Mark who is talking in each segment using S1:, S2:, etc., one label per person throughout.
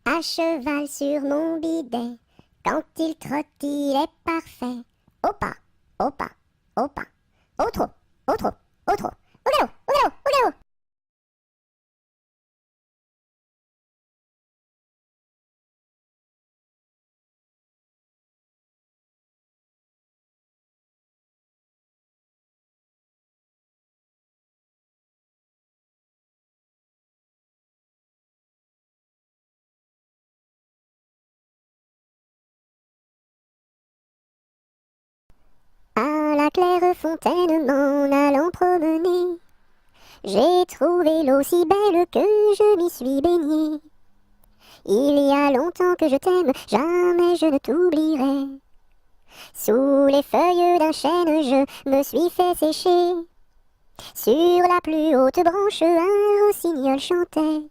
S1: À cheval sur mon bidet, quand il trotte, il est parfait. Au pas, au pas, au pas, au trot, au trot, au trot, au galop, au galop, au galop. À la claire fontaine m'en allant promener, j'ai trouvé l'eau si belle que je m'y suis baignée. Il y a longtemps que je t'aime, jamais je ne t'oublierai. Sous les feuilles d'un chêne, je me suis fait sécher. Sur la plus haute branche, un rossignol chantait.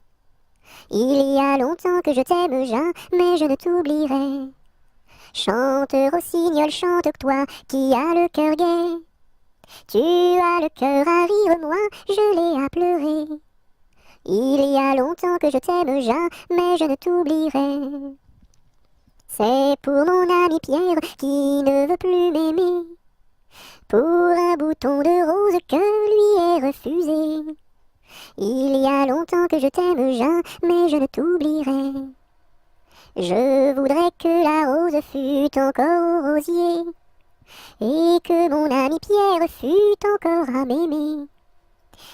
S1: Il y a longtemps que je t'aime, jamais je ne t'oublierai. Chante, rossignol, chante, toi qui as le cœur gai. Tu as le cœur à rire, moi je l'ai à pleurer. Il y a longtemps que je t'aime, jamais je ne t'oublierai. C'est pour mon ami Pierre qui ne veut plus m'aimer. Pour un bouton de rose que lui est refusé. Il y a longtemps que je t'aime, jamais je ne t'oublierai. Je voudrais que la rose fût encore au rosier, et que mon ami Pierre fût encore à m'aimer.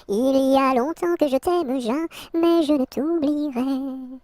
S1: Il y a longtemps que je t'aime, jamais je ne t'oublierai.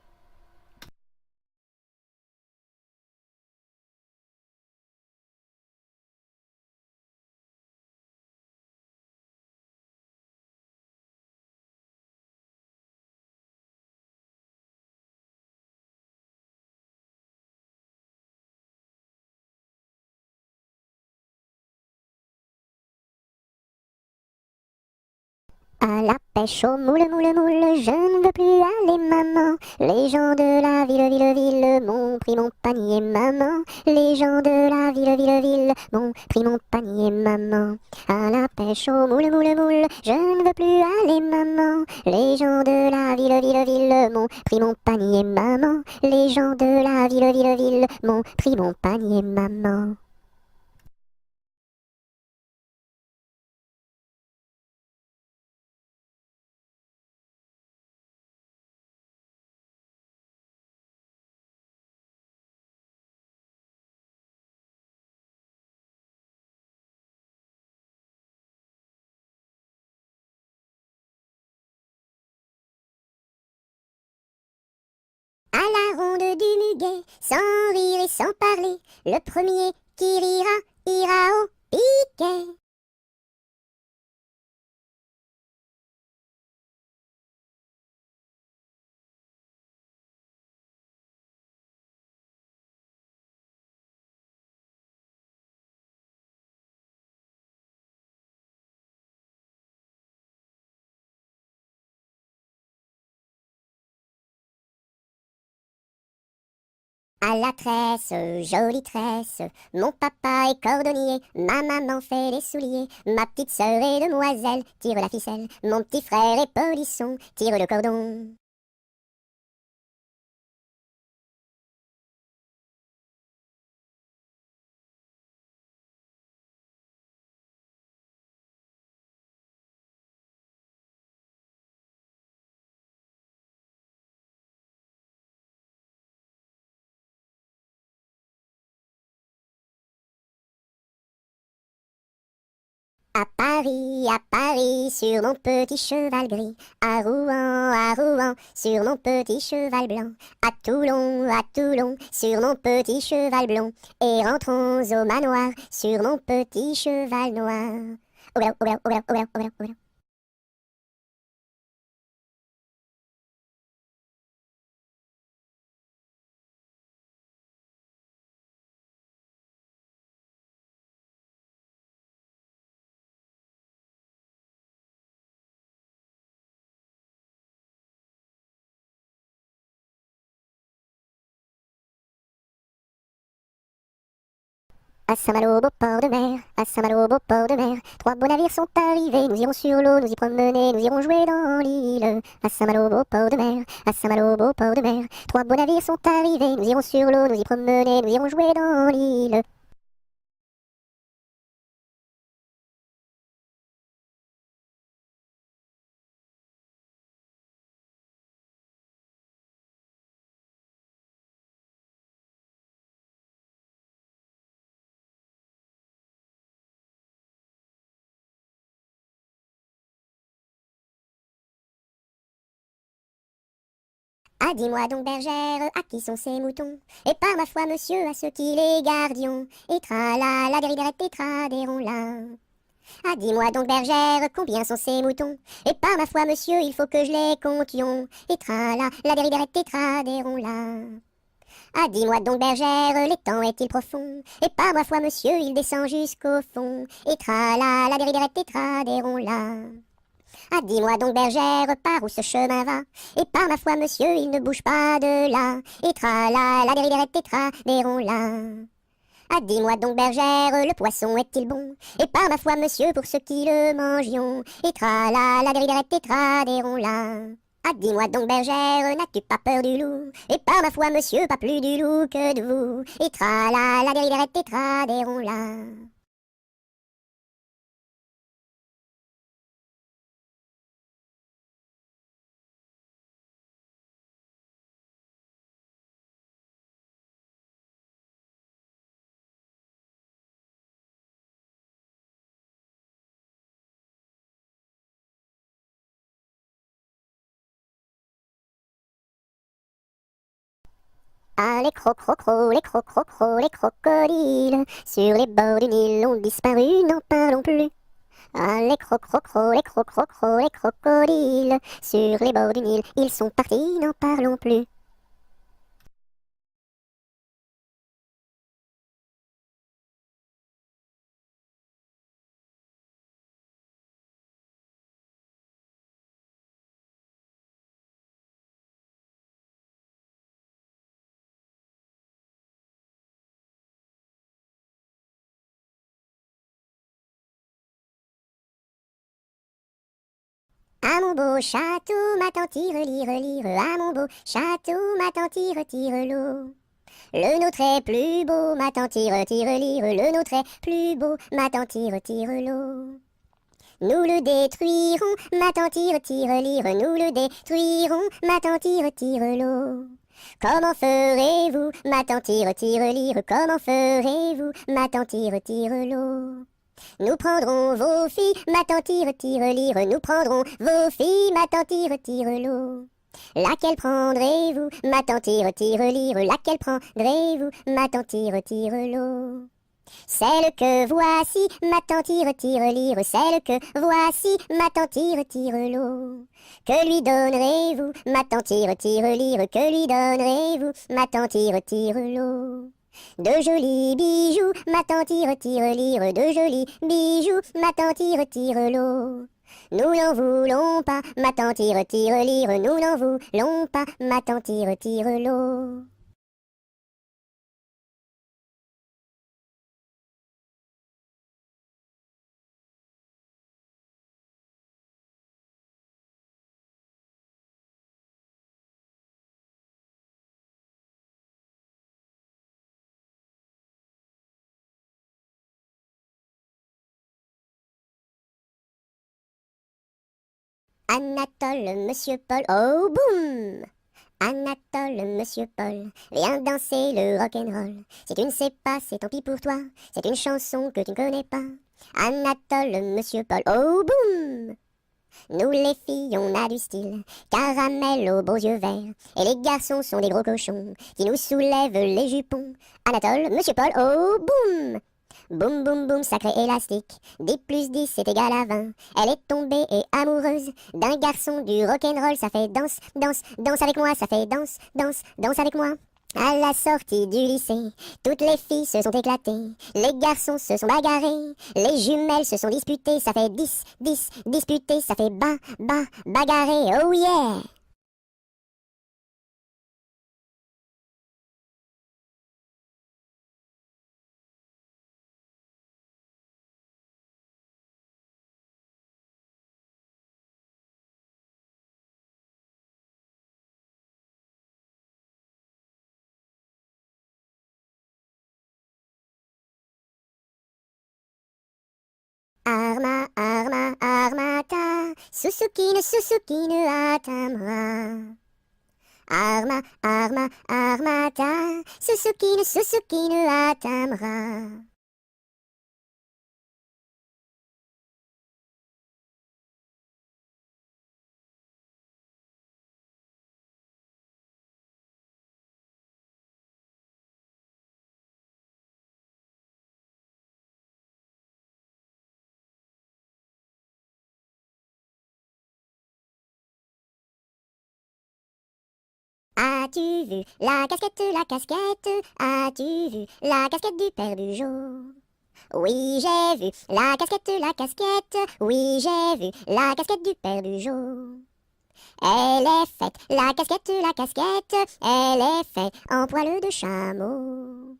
S1: À la pêche au moule, moule, moule, je ne veux plus aller, maman. Les gens de la ville, ville, ville m'ont pris mon panier, maman. Les gens de la ville, ville, ville m'ont pris mon panier, maman. À la pêche au moule, moule, moule, je ne veux plus aller, maman. Les gens de la ville, ville, ville m'ont pris mon panier, maman. Les gens de la ville, ville, ville m'ont pris mon panier, maman. À la ronde du muguet, sans rire et sans parler, le premier qui rira, ira au piquet. À la tresse, jolie tresse, mon papa est cordonnier, ma maman fait les souliers, ma petite sœur est demoiselle, tire la ficelle, mon petit frère est polisson, tire le cordon. À Paris, sur mon petit cheval gris, à Rouen, sur mon petit cheval blanc, à Toulon, sur mon petit cheval blond, et rentrons au manoir, sur mon petit cheval noir. Au galop, au galop, au galop, au galop, au galop, au galop. À Saint-Malo, au beau port de mer, à Saint-Malo, au beau port de mer, trois beaux navires sont arrivés, nous irons sur l'eau, nous y promener, nous irons jouer dans l'île. À Saint-Malo, au beau port de mer, à Saint-Malo, au beau port de mer, trois beaux navires sont arrivés, nous irons sur l'eau, nous y promener, nous irons jouer dans l'île. Ah, dis-moi donc, bergère, à qui sont ces moutons? Et par ma foi, monsieur, à ceux qui les gardions. Et tra-la, la dériderette et tradéron-la. Ah, dis-moi donc, bergère, combien sont ces moutons? Et par ma foi, monsieur, il faut que je les comptions. Et tra-la, la dériderette et tradéron-la. Ah, dis-moi donc, bergère, l'étang est-il profond? Et par ma foi, monsieur, il descend jusqu'au fond. Et tra-la, la dériderette et tradéron-la. Ah, dis-moi donc, bergère, par où ce chemin va? Et par ma foi, monsieur, il ne bouge pas de là. Et tra-la, la dériderette et tradéron-la. Ah, dis-moi donc, bergère, le poisson est-il bon? Et par ma foi, monsieur, pour ceux qui le mangions. Et tra-la, la dériderette et tradéron-la. Ah, dis-moi donc, bergère, n'as-tu pas peur du loup? Et par ma foi, monsieur, pas plus du loup que de vous. Et tra-la, la dériderette et tradéron-la. Ah, les crocrocros, les crocrocros, les crocodiles, sur les bords du Nil ont disparu, n'en parlons plus. Ah, les crocrocros, les crocrocros, les crocodiles, sur les bords du Nil, ils sont partis, n'en parlons plus. À mon beau château, ma tante tire, lire, lire, à mon beau château, ma tante tire, tire l'eau. Le nôtre est plus beau, ma tante tire, tire, lire, le nôtre est plus beau, ma tante tire, tire l'eau. Nous le détruirons, ma tante tire, tire, lire, nous le détruirons, ma tante tire, tire l'eau. Comment ferez-vous, ma tante tire, tire, lire, comment ferez-vous, ma tante tire, tire l'eau. Nous prendrons vos filles, ma tante tire, tire, lire, nous prendrons vos filles, ma tante tire, tire l'eau. Laquelle prendrez-vous, ma tante tire, tire, lire, laquelle prendrez-vous, ma tante tire, tire l'eau. Celle que voici, ma tante tire, tire, lire, celle que voici, ma tante tire, tire l'eau. Que lui donnerez-vous, ma tante tire, tire, lire, que lui donnerez-vous, ma tante tire, tire l'eau. De jolis bijoux, ma tante tire, tire, lire, de jolis bijoux, ma tante tire, tire l'eau. Nous n'en voulons pas, ma tante tire, tire, lire, nous n'en voulons pas, ma tante tire, tire l'eau. Anatole, monsieur Paul, oh boum! Anatole, monsieur Paul, viens danser le rock'n'roll. Si tu ne sais pas, c'est tant pis pour toi, c'est une chanson que tu ne connais pas. Anatole, monsieur Paul, oh boum! Nous les filles, on a du style, caramel aux beaux yeux verts. Et les garçons sont des gros cochons qui nous soulèvent les jupons. Anatole, monsieur Paul, oh boum! Boum boum boum, sacré élastique, 10 plus 10 c'est égal à 20. Elle est tombée et amoureuse d'un garçon du rock'n'roll, ça fait danse, danse, danse avec moi, ça fait danse, danse, danse avec moi. À la sortie du lycée, toutes les filles se sont éclatées, les garçons se sont bagarrés, les jumelles se sont disputées, ça fait 10, 10, disputé, ça fait bagarré, oh yeah! Susukine à ta main. Arma, arma, armata, Susukine à ta main. As-tu vu la casquette, la casquette? As-tu vu la casquette du père Bugeaud? Oui, j'ai vu la casquette, la casquette. Oui, j'ai vu la casquette du père Bugeaud. Elle est faite, la casquette, elle est faite en poil de chameau.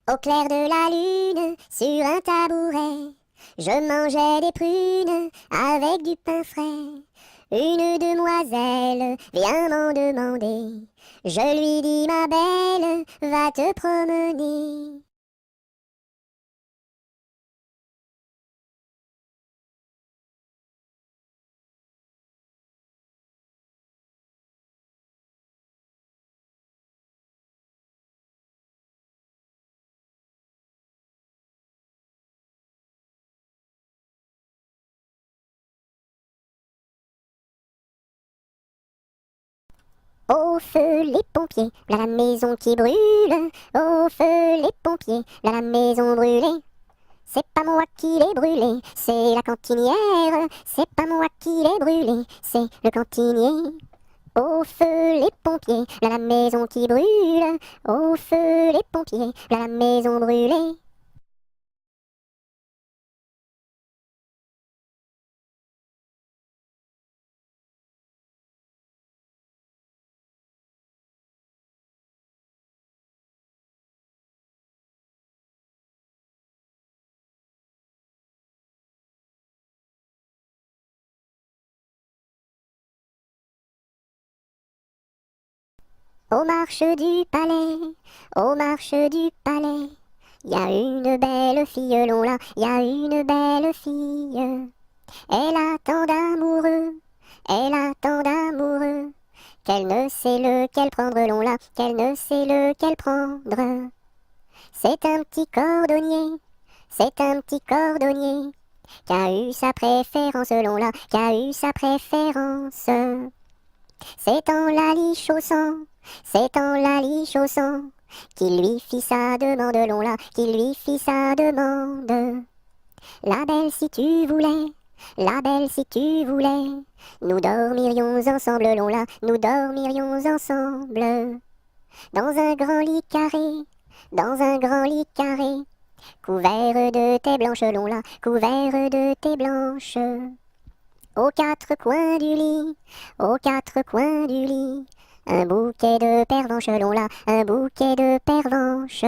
S1: Au clair de la lune, sur un tabouret, je mangeais des prunes avec du pain frais. Une demoiselle vient m'en demander. Je lui dis, ma belle, va te promener. Au feu les pompiers, là la maison qui brûle. Au feu les pompiers, là la maison brûlée. C'est pas moi qui l'ai brûlée, c'est la cantinière. C'est pas moi qui l'ai brûlée, c'est le cantinier. Au feu les pompiers, là la maison qui brûle. Au feu les pompiers, là la maison brûlée. Aux marches du palais, aux marches du palais, y a une belle fille, long là, y a une belle fille. Elle a tant d'amoureux, elle a tant d'amoureux, qu'elle ne sait lequel prendre, long là, qu'elle ne sait lequel prendre. C'est un petit cordonnier, c'est un petit cordonnier, qui a eu sa préférence, long là, qui a eu sa préférence. C'est en la lichaussant, c'est en la lichaussant, qu'il lui fit sa demande, long là, qu'il lui fit sa demande. La belle si tu voulais, la belle si tu voulais, nous dormirions ensemble, long là, nous dormirions ensemble. Dans un grand lit carré, dans un grand lit carré, couvert de tais blanches, long là, couvert de tais blanches. Aux quatre coins du lit, aux quatre coins du lit, un bouquet de pervenches, long là, un bouquet de pervenches.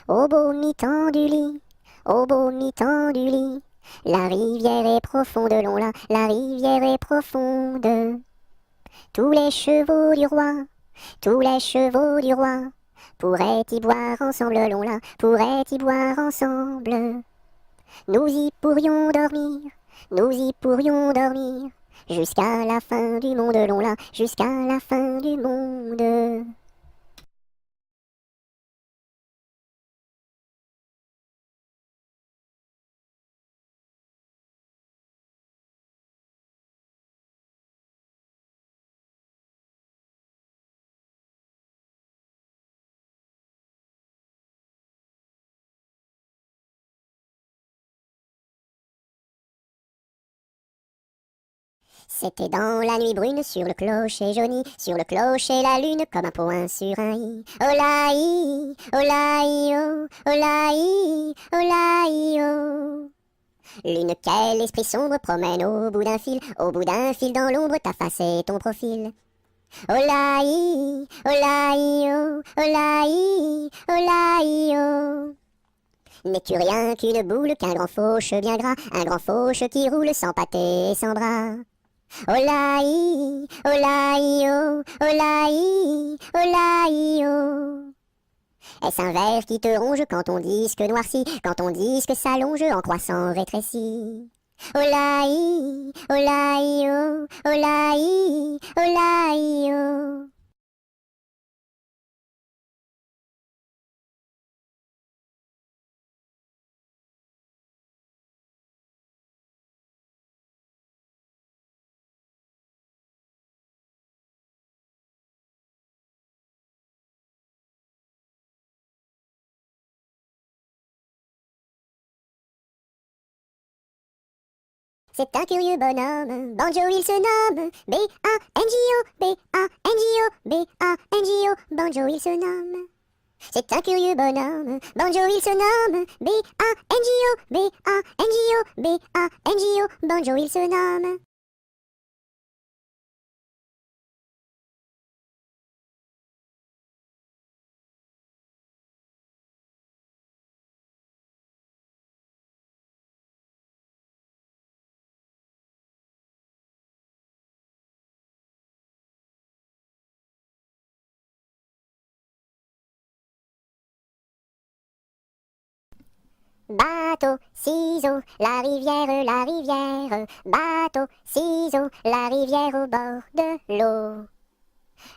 S1: Au beau mi-temps du lit, au beau mi-temps du lit, la rivière est profonde, long là, la rivière est profonde. Tous les chevaux du roi, tous les chevaux du roi, pourraient y boire ensemble, long là, pourraient y boire ensemble. Nous y pourrions dormir, nous y pourrions dormir, jusqu'à la fin du monde, long là, jusqu'à la fin du monde. C'était dans la nuit brune, sur le clocher jauni, sur le clocher la lune, comme un point sur un i. Olaï, olaï, oh, olaï, olaï, oh. Lune, quel esprit sombre promène au bout d'un fil dans l'ombre ta face et ton profil. Olaï, olaï, olaï, olaï. N'es-tu rien qu'une boule, qu'un grand fauche bien gras, un grand fauche qui roule sans pâté et sans bras? Olaï, olaï, olaï, olaï. Est-ce un ver qui te ronge quand ton disque noircit, quand ton disque s'allonge en croissant rétréci? Olaï, olaï, olaï, olaï. C'est un curieux bonhomme, Banjo il se nomme, B-A-N-J-O, B-A-N-J-O, B-A-N-J-O, Banjo il se nomme. C'est un curieux bonhomme, Banjo il se nomme, B-A-N-J-O, B-A-N-J-O, B-A-N-J-O, Banjo il se nomme. Bateau, ciseaux, la rivière, bateau, ciseaux, la rivière au bord de l'eau.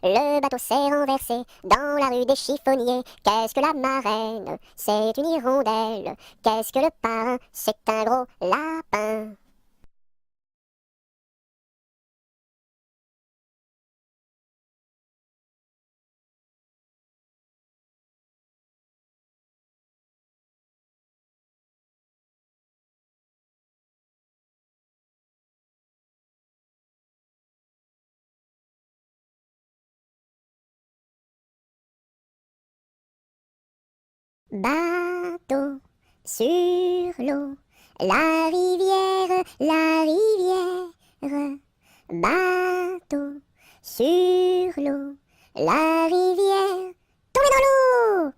S1: Le bateau s'est renversé dans la rue des chiffonniers. Qu'est-ce que la marraine? C'est une hirondelle. Qu'est-ce que le parrain? C'est un gros lapin. Bateau sur l'eau, la rivière, la rivière. Bateau sur l'eau, la rivière. Tombez dans l'eau!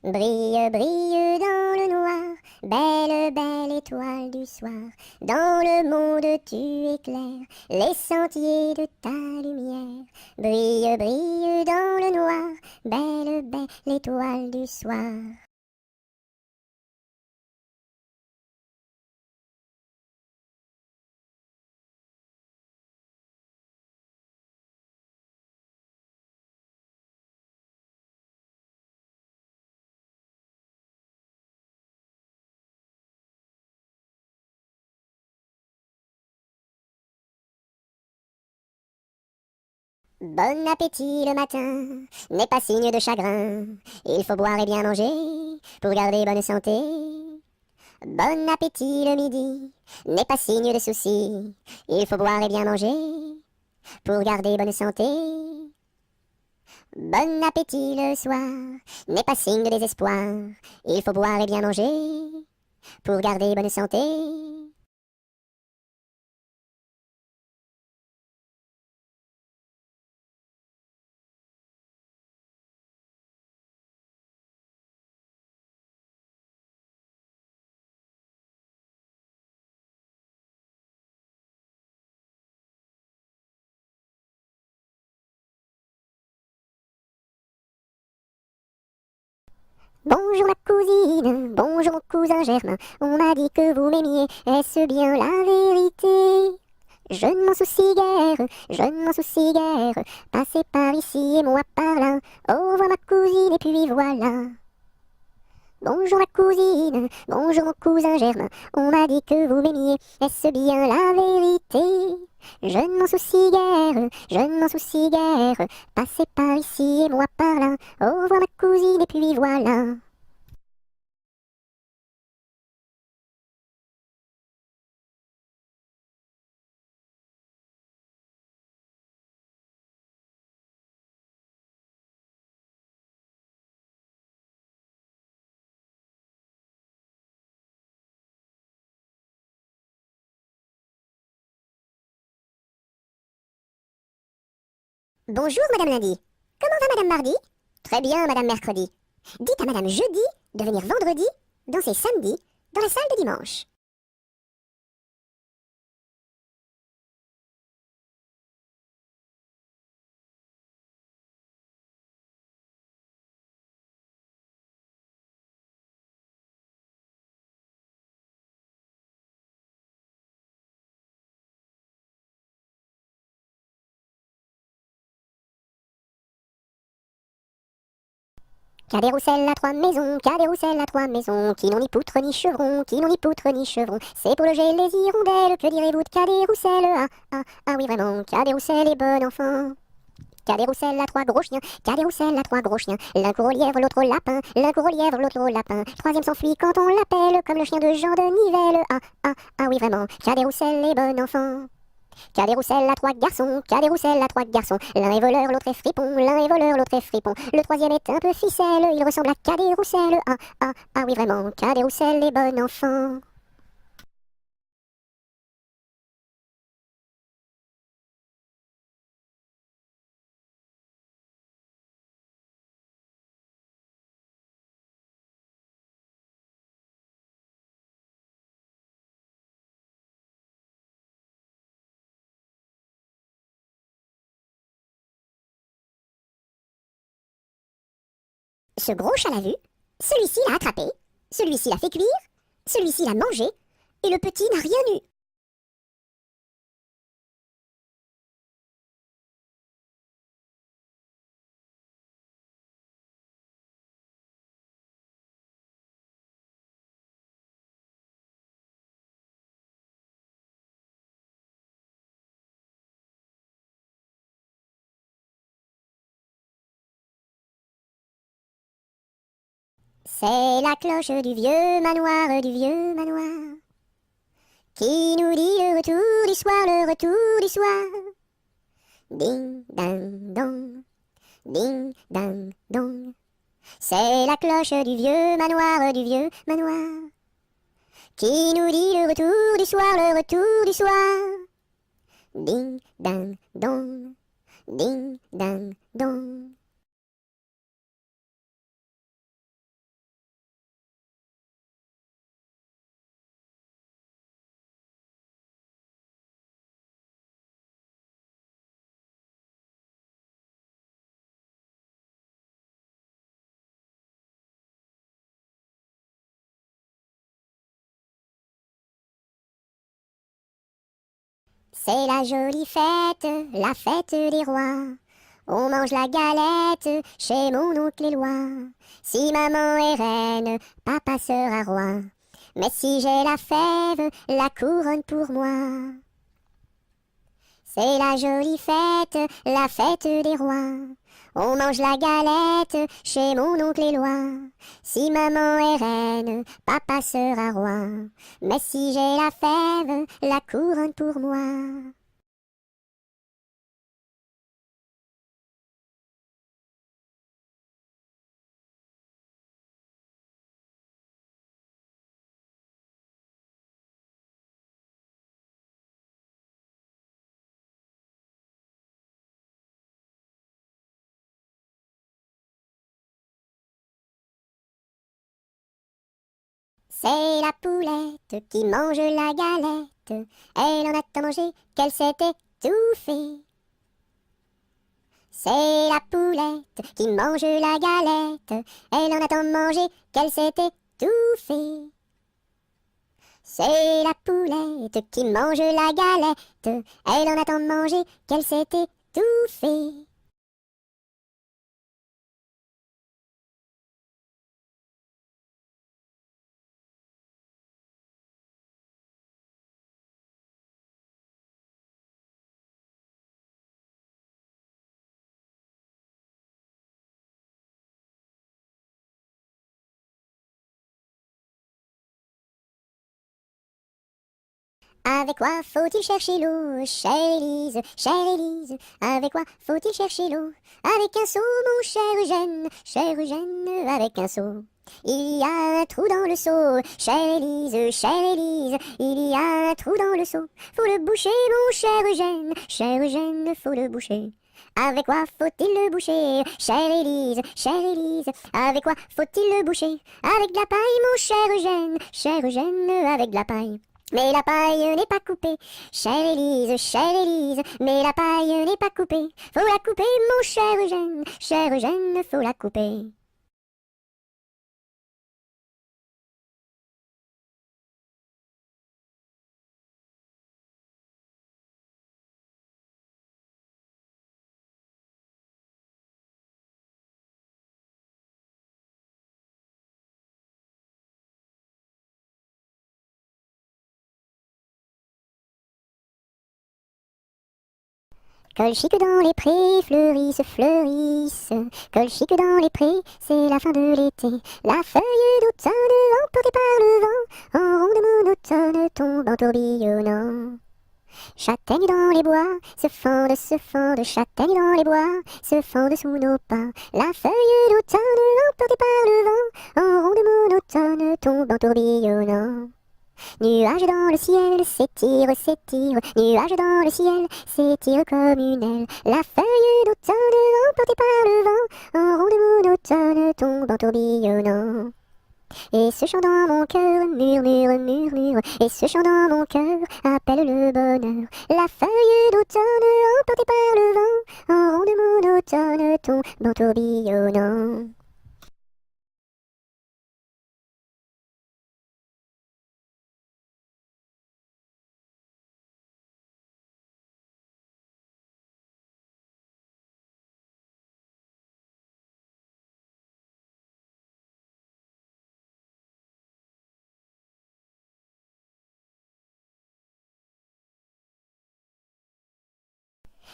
S1: Brille, brille dans le noir, belle, belle étoile du soir. Dans le monde tu éclaires les sentiers de ta lumière. Brille, brille dans le noir, belle, belle étoile du soir. Bon appétit le matin n'est pas signe de chagrin. Il faut boire et bien manger pour garder bonne santé. Bon appétit le midi n'est pas signe de soucis. Il faut boire et bien manger pour garder bonne santé. Bon appétit le soir n'est pas signe de désespoir. Il faut boire et bien manger pour garder bonne santé. Bonjour ma cousine, bonjour mon cousin Germain, on m'a dit que vous m'aimiez, est-ce bien la vérité? Je ne m'en soucie guère, je ne m'en soucie guère, passez par ici et moi par là, au revoir ma cousine et puis voilà. Bonjour ma cousine, bonjour mon cousin Germain, on m'a dit que vous m'aimiez, est-ce bien la vérité? Je ne m'en soucie guère, je ne m'en soucie guère, passez par ici et moi par là, au revoir ma cousine et puis voilà. Bonjour, Madame Lundi. Comment va Madame Mardi? Très bien, Madame Mercredi. Dites à Madame Jeudi de venir vendredi, danser samedi, dans la salle de dimanche. Cadet Roussel à trois maisons, Cadet Roussel à trois maisons, qui n'ont ni poutre ni chevron, qui n'ont ni poutre ni chevron. C'est pour loger les hirondelles, que direz-vous de Cadet Roussel? Ah oui vraiment, Cadet Roussel est bon enfant. Cadet Roussel a trois gros chiens, Cadet Roussel a trois gros chiens. L'un court au lièvre, l'autre au lapin, l'un court au lièvre, l'autre au lapin. Troisième s'enfuit quand on l'appelle, comme le chien de Jean de Nivelle. Ah oui vraiment, Cadet Roussel est bon enfant. Cadet Roussel a trois garçons, Cadet Roussel a trois garçons. L'un est voleur, l'autre est fripon, l'un est voleur, l'autre est fripon. Le troisième est un peu ficelle, il ressemble à Cadet Roussel. Ah oui vraiment, Cadet Roussel est bon enfant. Ce gros chat l'a vu, celui-ci l'a attrapé, celui-ci l'a fait cuire, celui-ci l'a mangé, et le petit n'a rien eu. C'est la cloche du vieux manoir, qui nous dit le retour du soir, le retour du soir. Ding, ding, dong, ding, ding, dong. C'est la cloche du vieux manoir, qui nous dit le retour du soir, le retour du soir. Ding, ding, dong, ding, ding, dong. C'est la jolie fête, la fête des rois. On mange la galette chez mon oncle Éloi. Si maman est reine, papa sera roi. Mais si j'ai la fève, la couronne pour moi. C'est la jolie fête, la fête des rois. On mange la galette chez mon oncle Éloi. Si maman est reine, papa sera roi. Mais si j'ai la fève, la couronne pour moi. C'est la poulette qui mange la galette. Elle en a tant mangé qu'elle s'est étouffée. C'est la poulette qui mange la galette. Elle en a tant mangé qu'elle s'est étouffée. C'est la poulette qui mange la galette. Elle en a tant mangé qu'elle s'est étouffée. Avec quoi faut-il chercher l'eau, chère Élise, chère Élise? Avec quoi faut-il chercher l'eau? Avec un seau, mon cher Eugène, avec un seau. Il y a un trou dans le seau, chère Élise, il y a un trou dans le seau. Faut le boucher, mon cher Eugène, faut le boucher. Avec quoi faut-il le boucher? Chère Élise, avec quoi faut-il le boucher? Avec de la paille, mon cher Eugène, avec de la paille. Mais la paille n'est pas coupée, chère Élise, mais la paille n'est pas coupée. Faut la couper, mon cher Eugène, faut la couper. Colchique dans les prés, fleurissent. Colchique dans les prés, c'est la fin de l'été. La feuille d'automne, emportée par le vent, en ronde monotone tombe en tourbillonnant. Châtaignes dans les bois, se fendent, châtaignes dans les bois, se fendent sous nos pas. La feuille d'automne, emportée par le vent, en ronde monotone tombe en tourbillonnant. Nuages dans le ciel, s'étire, nuages dans le ciel, s'étire comme une aile. La feuille d'automne, emportée par le vent, en ronde monotone, tombe en tourbillonnant. Et ce chant dans mon cœur murmure, et ce chant dans mon cœur appelle le bonheur. La feuille d'automne, emportée par le vent, en ronde monotone, tombe en tourbillonnant.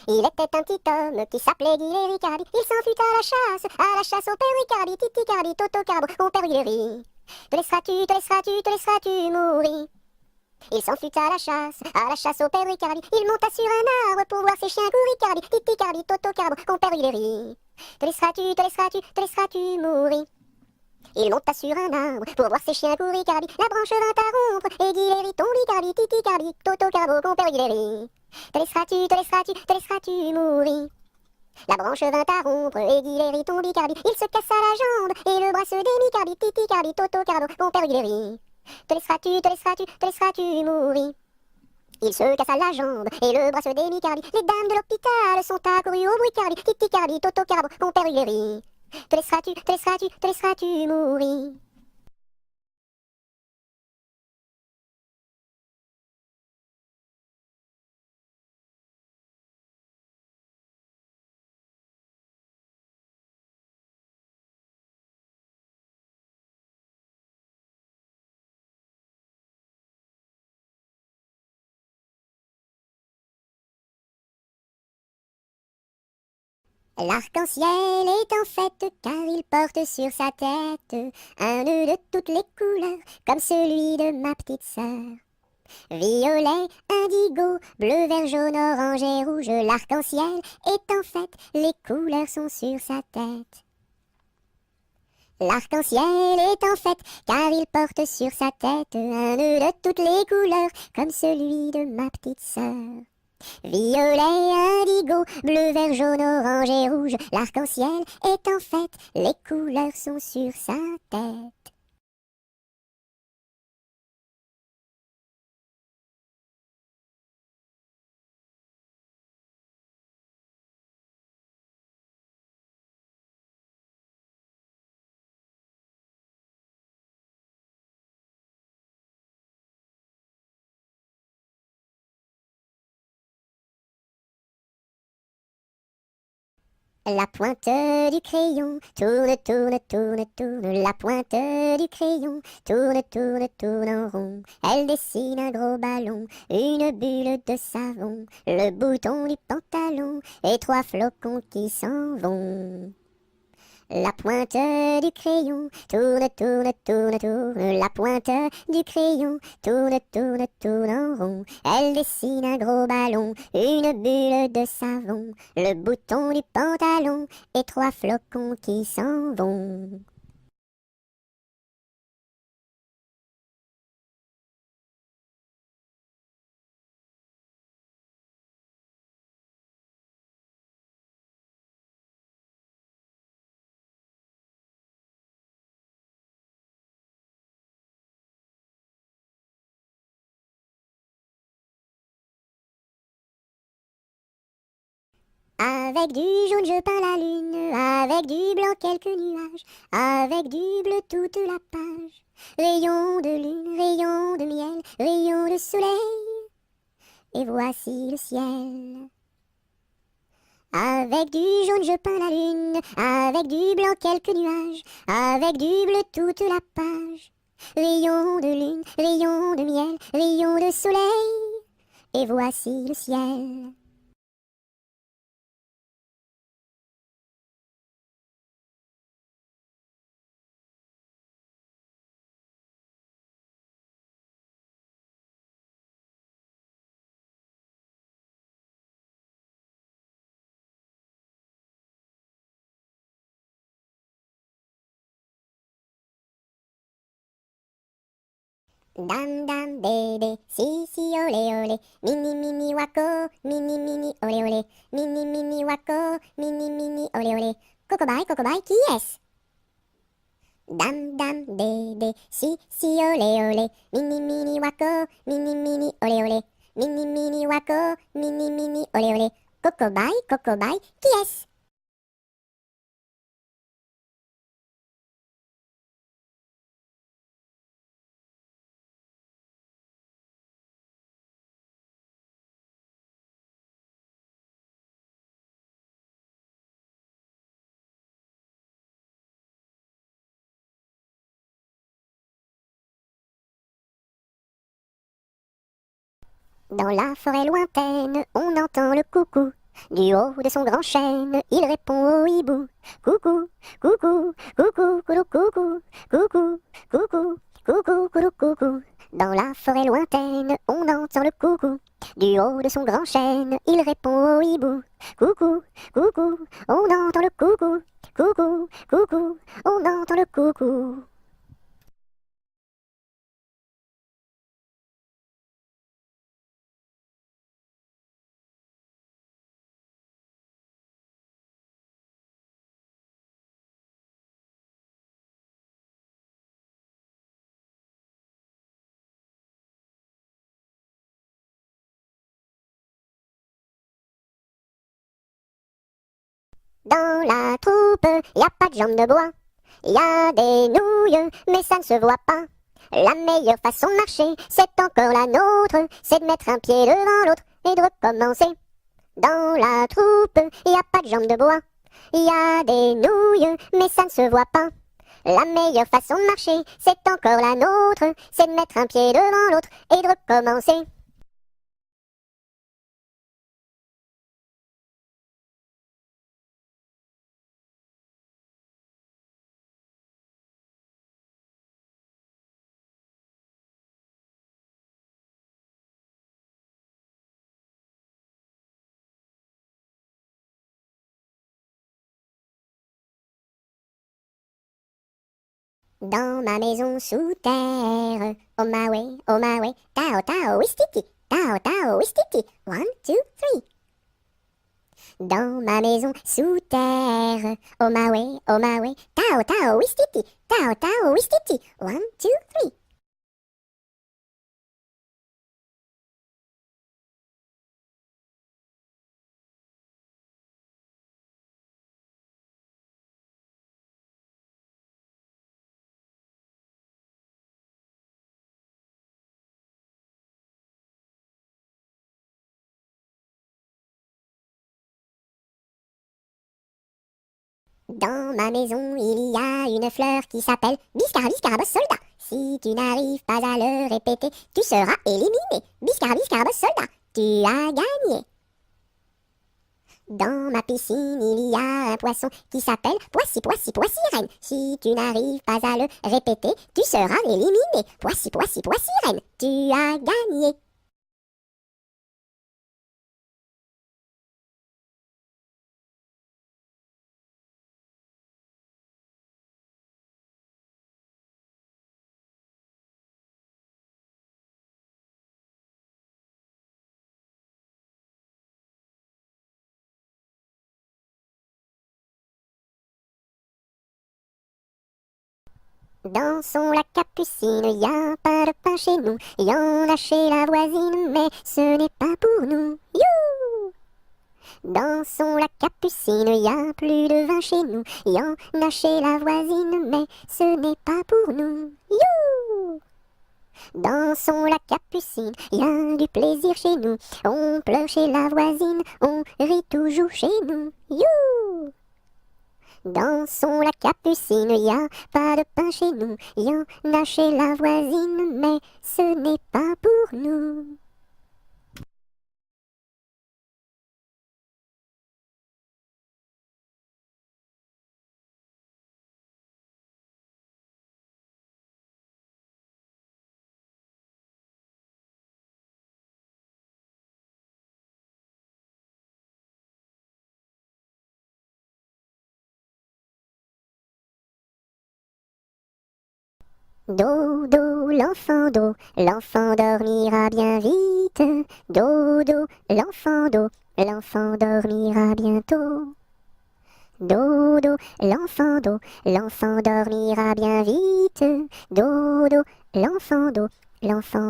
S1: Il était un petit homme qui s'appelait Guy Ricardi. Il s'en fut à la chasse au père Ricardi, Titi Cardi, Toto Carbo, mon père Guilleri. Te laisseras-tu mourir? Il s'en fut à la chasse au père Ricardi. Il monta sur un arbre pour voir ses chiens courir, Ricardi, Titi Cardi, Toto Carbo, mon père Guilleri. Te laisseras-tu mourir? Il monta sur un arbre pour voir ses chiens courir, Ricardi. La branche vint à rompre et Guilleri tombe, Ricardi, Titi Cardi, Toto Carbo, mon père Guilleri. Te laisseras-tu mourir? La branche vint à rompre et Guilleri tombe, Ricardi. Il se cassa la jambe et le bras se démit, Cardi, Titi Cardi, Toto Carbo, mon père Guilleri. Te laisseras-tu mourir? Il se cassa la jambe et le bras se démit, Cardi. Les dames de l'hôpital sont accourues au bruit, Cardi, Titi Cardi, Toto Carbo, mon père Guilleri. Te laisseras-tu mourir? L'arc-en-ciel est en fête car il porte sur sa tête un nœud de toutes les couleurs comme celui de ma petite sœur. Violet, indigo, bleu, vert, jaune, orange et rouge, l'arc-en-ciel est en fête, les couleurs sont sur sa tête. L'arc-en-ciel est en fête car il porte sur sa tête un nœud de toutes les couleurs comme celui de ma petite sœur. Violet, indigo, bleu, vert, jaune, orange et rouge, l'arc-en-ciel est en fête, les couleurs sont sur sa tête. La pointe du crayon tourne, la pointe du crayon tourne en rond. Elle dessine un gros ballon, une bulle de savon, le bouton du pantalon et trois flocons qui s'en vont. La pointe du crayon tourne, la pointe du crayon tourne en rond. Elle dessine un gros ballon, une bulle de savon, le bouton du pantalon et trois flocons qui s'en vont. Avec du jaune je peins la lune, avec du blanc quelques nuages, avec du bleu toute la page. Rayon de lune, rayon de miel, rayon de soleil, et voici le ciel. Avec du jaune je peins la lune, avec du blanc quelques nuages, avec du bleu toute la page. Rayon de lune, rayon de miel, rayon de soleil, et voici le ciel. Dam dam bébé, si si olé olé, mini mini wako, mini mini olé olé, mini mini wako, mini mini olé olé. Cocobaye, qui est-ce? Dam dam bébé, si si olé olé, mini mini wako, mini mini olé olé, mini mini wako, mini mini olé olé. Cocobaye, qui est-ce? Dans la forêt lointaine, on entend le coucou. Du haut de son grand chêne, il répond au hibou. Coucou, coucou, coucou, coucou, coucou, coucou, coucou, coucou, coucou, coucou. Dans la forêt lointaine, on entend le coucou. Du haut de son grand chêne, il répond au hibou. Coucou, coucou, on entend le coucou. Coucou, coucou, on entend le coucou. Dans la troupe, y a pas de jambes de bois. Y a des nouilles, mais ça ne se voit pas. La meilleure façon de marcher, c'est encore la nôtre. C'est de mettre un pied devant l'autre et de recommencer. Dans la troupe, y a pas de jambes de bois. Y a des nouilles, mais ça ne se voit pas. La meilleure façon de marcher, c'est encore la nôtre. C'est de mettre un pied devant l'autre et de recommencer. Dans ma maison sous terre, oh my way, tao tao wistiti, tao tao wistiti, 1, 2, 3. Dans ma maison sous terre, oh my way, tao tao wistiti, 1, 2, 3. Dans ma maison, il y a une fleur qui s'appelle Biscara Biscara Boss Soldat. Si tu n'arrives pas à le répéter, tu seras éliminé. Biscara Biscara Boss Soldat, tu as gagné. Dans ma piscine, il y a un poisson qui s'appelle Poissy Reine. Si tu n'arrives pas à le répéter, tu seras éliminé. Poissy Reine, tu as gagné. Dans son lac Capucine, y a pas de pain chez nous. Y en a chez la voisine, mais ce n'est pas pour nous. You! Dansons la capucine, y a plus de vin chez nous, y en a chez la voisine, mais ce n'est pas pour nous. You! Dansons la capucine, y a du plaisir chez nous, on pleure chez la voisine, on rit toujours chez nous. You! Dansons la capucine, y a pas de pain chez nous, y en a chez la voisine, mais ce n'est pas pour nous. Dodo, l'enfant dormira bien vite. Dodo, l'enfant dormira bientôt. Dodo, l'enfant dormira bien vite. Dodo, l'enfant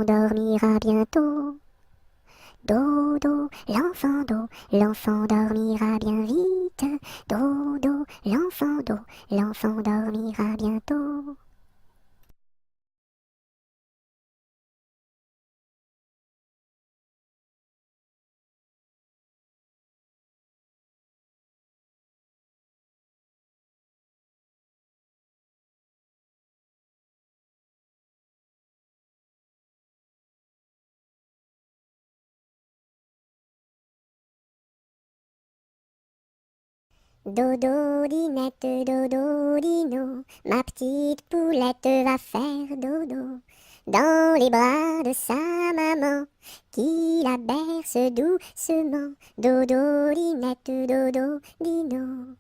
S1: dormira bientôt. Dodo, l'enfant dormira bien vite. Dodo, l'enfant dormira bientôt. Dodo, dinette, dodo, dino, ma petite poulette va faire dodo dans les bras de sa maman qui la berce doucement. Dodo, dinette, dodo, dino.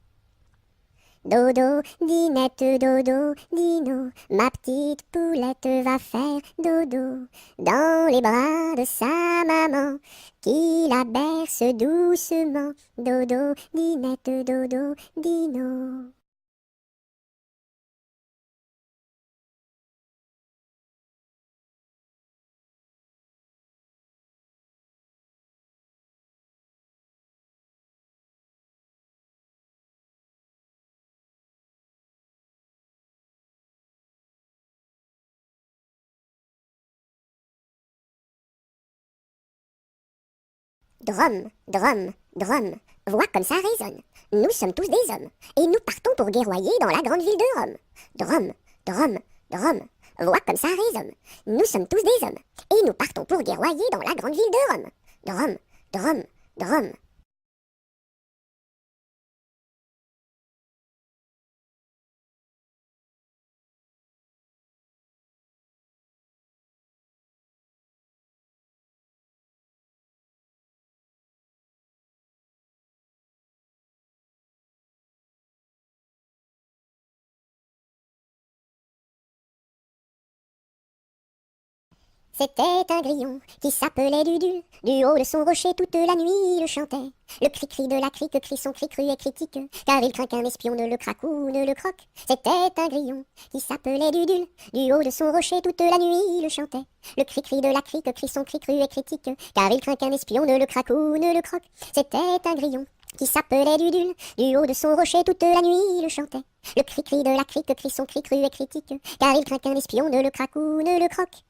S1: Dodo, dinette, dodo, dino, ma petite poulette va faire dodo dans les bras de sa maman qui la berce doucement. Dodo, dinette, dodo, dino. Drum, drum, drum, vois comme ça résonne. Nous sommes tous des hommes, et nous partons pour guerroyer dans la grande ville de Rome. Drum, drum, drum, vois comme ça résonne. Nous sommes tous des hommes, et nous partons pour guerroyer dans la grande ville de Rome. Drum, drum, drum. C'était un grillon qui s'appelait Dudule. Du haut de son rocher toute la nuit il chantait. Le cri-cri de la crique crie son cri cru et critique, car il craint qu'un espion ne le craque ou ne le croque. C'était un grillon qui s'appelait Dudule. Du haut de son rocher toute la nuit il chantait. Le cri-cri de la crique crie son cri cru et critique, car il craint qu'un espion ne le craque ou ne le croque. C'était un grillon qui s'appelait Dudule. Du haut de son rocher toute la nuit il chantait. Le cri-cri de la crique crie son cri cru et critique, car il craint qu'un espion ne le craque ou ne le croque.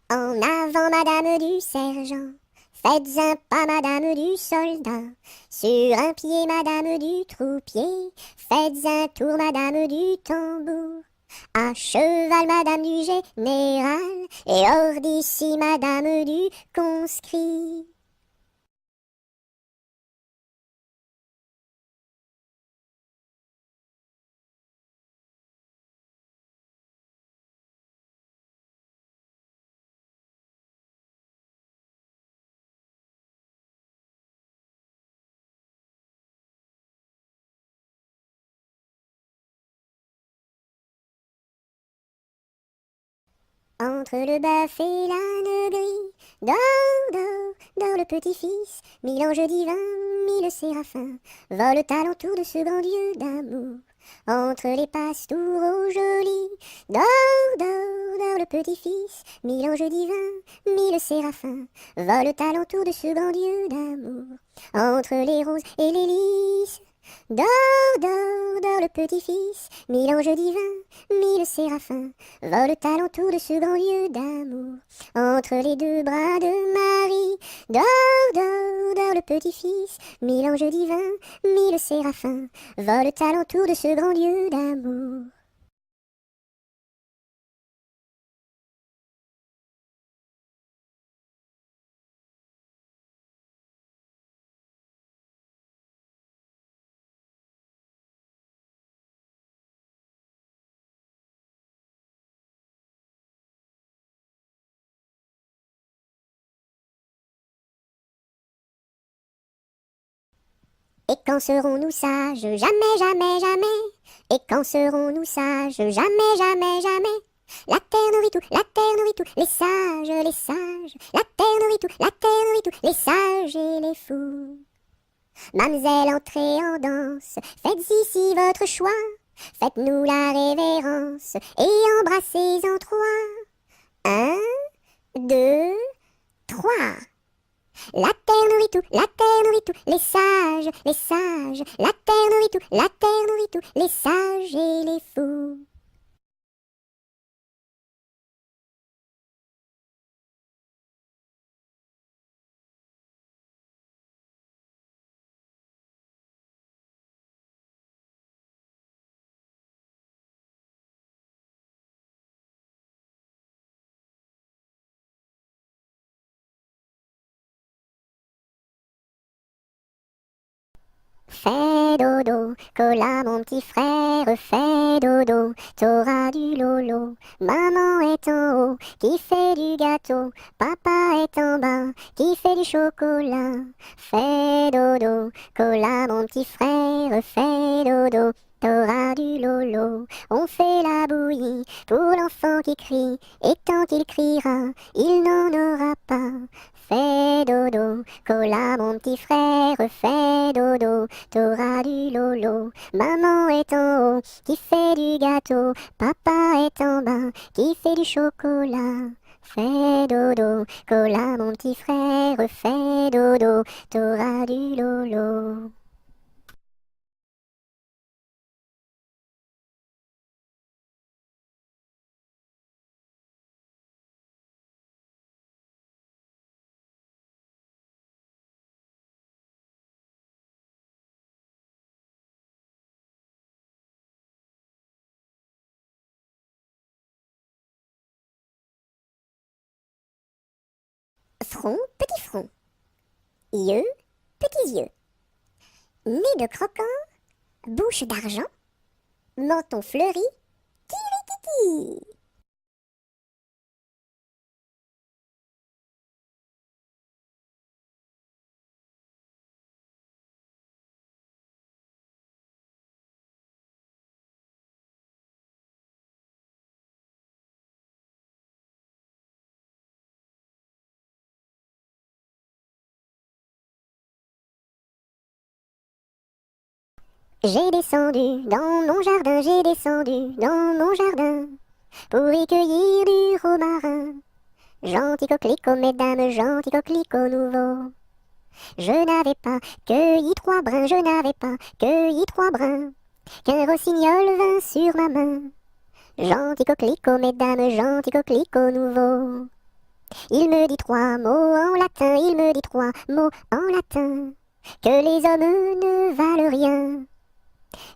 S1: En avant, madame du sergent, faites un pas, madame du soldat, sur un pied, madame du troupier, faites un tour, madame du tambour, à cheval, madame du général, et hors d'ici, madame du conscrit. Entre le bœuf et l'âne gris, dors, dors, dors le petit-fils, mille anges divins, mille séraphins, volent alentour de ce grand Dieu d'amour. Entre les pastours au joli, dors, dors, dors le petit-fils, mille anges divins, mille séraphins, volent alentour de ce grand Dieu d'amour. Entre les roses et les lys, dors, dors, dors le petit-fils, mille anges divins, mille séraphins, volent alentour de ce grand lieu d'amour. Entre les deux bras de Marie, dors, dors, dors le petit-fils, mille anges divins, mille séraphins, volent alentour de ce grand lieu d'amour. Et quand serons-nous sages? Jamais, jamais, jamais. Et quand serons-nous sages? Jamais, jamais, jamais. La terre nourrit tout, la terre nourrit tout, les sages, les sages. La terre nourrit tout, la terre nourrit tout, les sages et les fous. Mamselle, entrez en danse, faites ici votre choix. Faites-nous la révérence et embrassez en trois. Un, deux, trois. La terre nourrit tout, la terre nourrit tout, les sages, les sages. La terre nourrit tout, la terre nourrit tout, les sages et les fous. Fais dodo, cola mon petit frère, fais dodo, t'auras du lolo. Maman est en haut, qui fait du gâteau, papa est en bas, qui fait du chocolat. Fais dodo, cola mon petit frère, fais dodo, t'auras du lolo. On fait la bouillie pour l'enfant qui crie, et tant qu'il criera, il n'en aura pas. Fais dodo, cola mon petit frère, fais dodo, t'auras du lolo. Maman est en haut, qui fait du gâteau, papa est en bas, qui fait du chocolat. Fais dodo, cola mon petit frère, fais dodo, t'auras du lolo. Front, petit front. Yeux, petits yeux. Nez de croquant, bouche d'argent, menton fleuri, tiki. J'ai descendu dans mon jardin, j'ai descendu dans mon jardin pour y cueillir du romarin. Gentil coquelicot, mesdames, gentil coquelicot nouveau. Je n'avais pas cueilli trois brins, je n'avais pas cueilli trois brins, qu'un rossignol vint sur ma main. Gentil coquelicot, mesdames, gentil coquelicot nouveau. Il me dit trois mots en latin, il me dit trois mots en latin, que les hommes ne valent rien.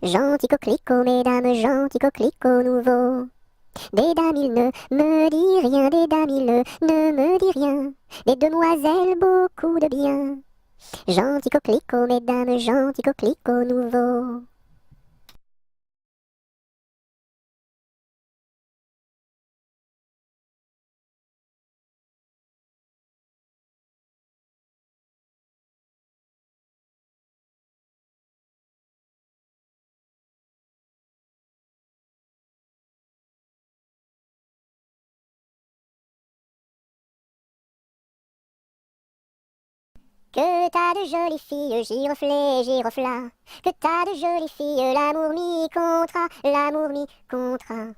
S1: Gentil coquelicot, mesdames, gentil coquelicot nouveau. Des dames, il ne me dit rien, des dames, il ne me dit rien. Des demoiselles, beaucoup de bien. Gentil coquelicot, mesdames, gentil coquelicot nouveau. Que t'as de jolies filles, giroflées, girofla. Que t'as de jolies filles, l'amour mi contra, l'amour mi contra.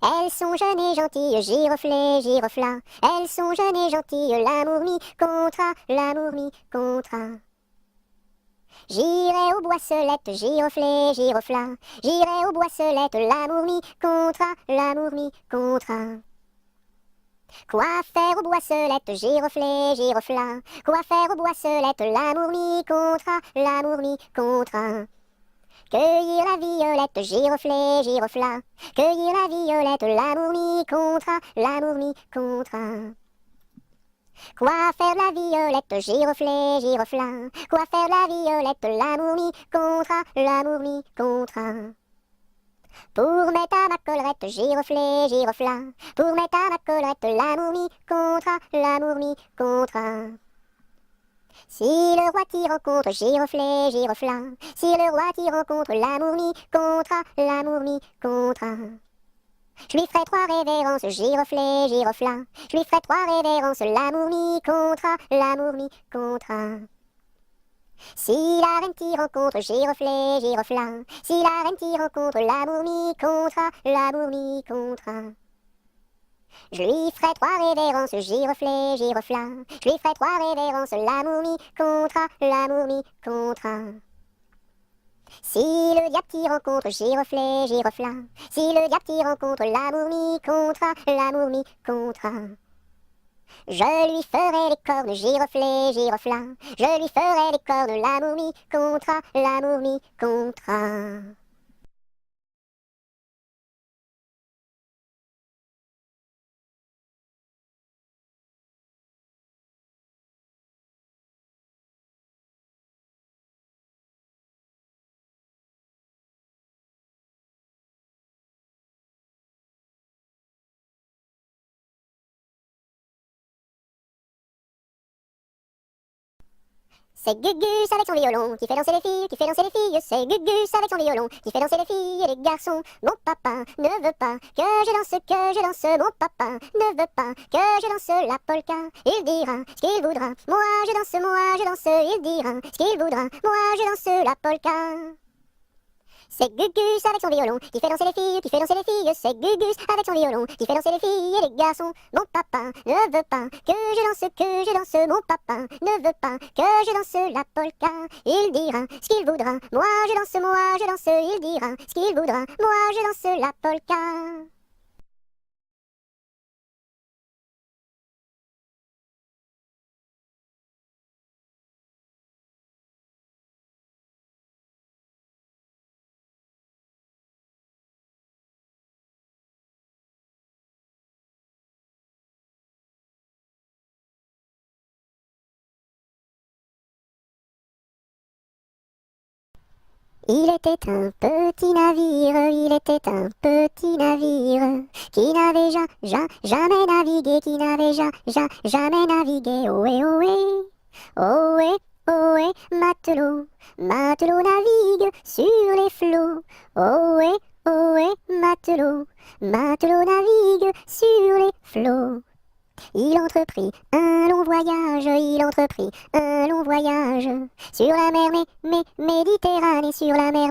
S1: Elles sont jeunes et gentilles, giroflées, girofla. Elles sont jeunes et gentilles, l'amour mi contra, l'amour mi contra. J'irai aux boisselettes, giroflées, girofla. J'irai aux boisselettes, l'amour mi contra, l'amour mi contra. Quoi faire aux boisselettes, giroflées, girofla. Quoi faire aux boisselettes, l'amour mi contra, l'amour mi contra. Cueillir la violette, giroflée, girofla. Cueillir la violette, l'amour mi contra, l'amour mi contra. Quoi faire la violette, giroflée, girofla. Quoi faire la violette, l'amour mi contra, l'amour mi contra. Pour mettre à ma collerette, giroflée, girofla. Pour mettre à ma collerette, l'amour mi contra, l'amour mi contra. Si le roi t'y rencontre, giroflée, girofla. Si le roi t'y rencontre, l'amour mi contra, l'amour mi contra. Je lui ferai 3 révérences, giroflée, girofla. Je lui ferai 3 révérences, l'amour mi contra, l'amour mi contra. Si la reine t'y rencontre, giroflée, girofla. Si la reine t'y rencontre, l'amour mi contra, l'amour mi contra. Je lui ferai 3 révérences, giroflée, girofla. Je lui ferai 3 révérences, l'amour mi contra, l'amour mi contra. Si le diable t'y rencontre, giroflée, girofla. Si le diable t'y rencontre, l'amour mi contra, l'amour mi contra. Je lui ferai les cornes, giroflée, girofla. Je lui ferai les cornes, l'amour mi contra, l'amour mi contra. C'est Gugus avec son violon qui fait danser les filles, qui fait danser les filles. C'est Gugus avec son violon qui fait danser les filles et les garçons. Mon papa ne veut pas que je danse. Mon papa ne veut pas que je danse la polka. Il dira ce qu'il voudra. Moi je danse. Il dira ce qu'il voudra. Moi je danse la polka. C'est Gugus avec son violon qui fait danser les filles, qui fait danser les filles. C'est Gugus avec son violon qui fait danser les filles et les garçons. Mon papa ne veut pas que je danse. Mon papa ne veut pas que je danse la polka. Il dira ce qu'il voudra. Moi je danse. Il dira ce qu'il voudra. Moi je danse la polka. Il était un petit navire, il était un petit navire qui n'avait jamais navigué, qui n'avait jamais navigué. Ohé, ohé, ohé, ohé, matelot, matelot navigue sur les flots. Ohé, ohé, matelot, matelot navigue sur les flots. Il entreprit un long voyage, il entreprit un long voyage sur la mer Méditerranée, sur la mer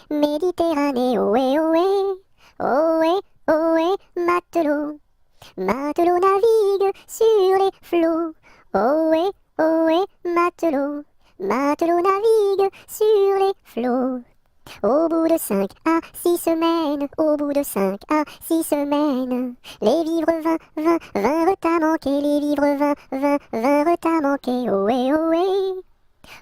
S1: Méditerranée. Ohé, ohé, ohé, ohé, matelot, matelot navigue sur les flots. Ohé, ohé, matelot, matelot navigue sur les flots. Au bout de 5 à 6 semaines, au bout de 5 à 6 semaines, les vivres vinrent à manquer, les vivres vinrent à manquer. Ohé, ohé,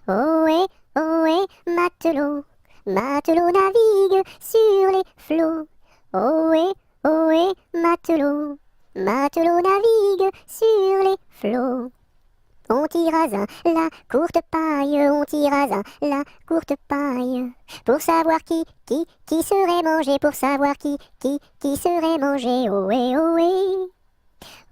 S1: ohé, ohé, matelot, matelot navigue sur les flots. Ohé, ohé, matelot, matelot navigue sur les flots. On tirasa la courte paille, on tirasa la courte paille, pour savoir qui serait mangé, pour savoir qui serait mangé. Ohé, ohé,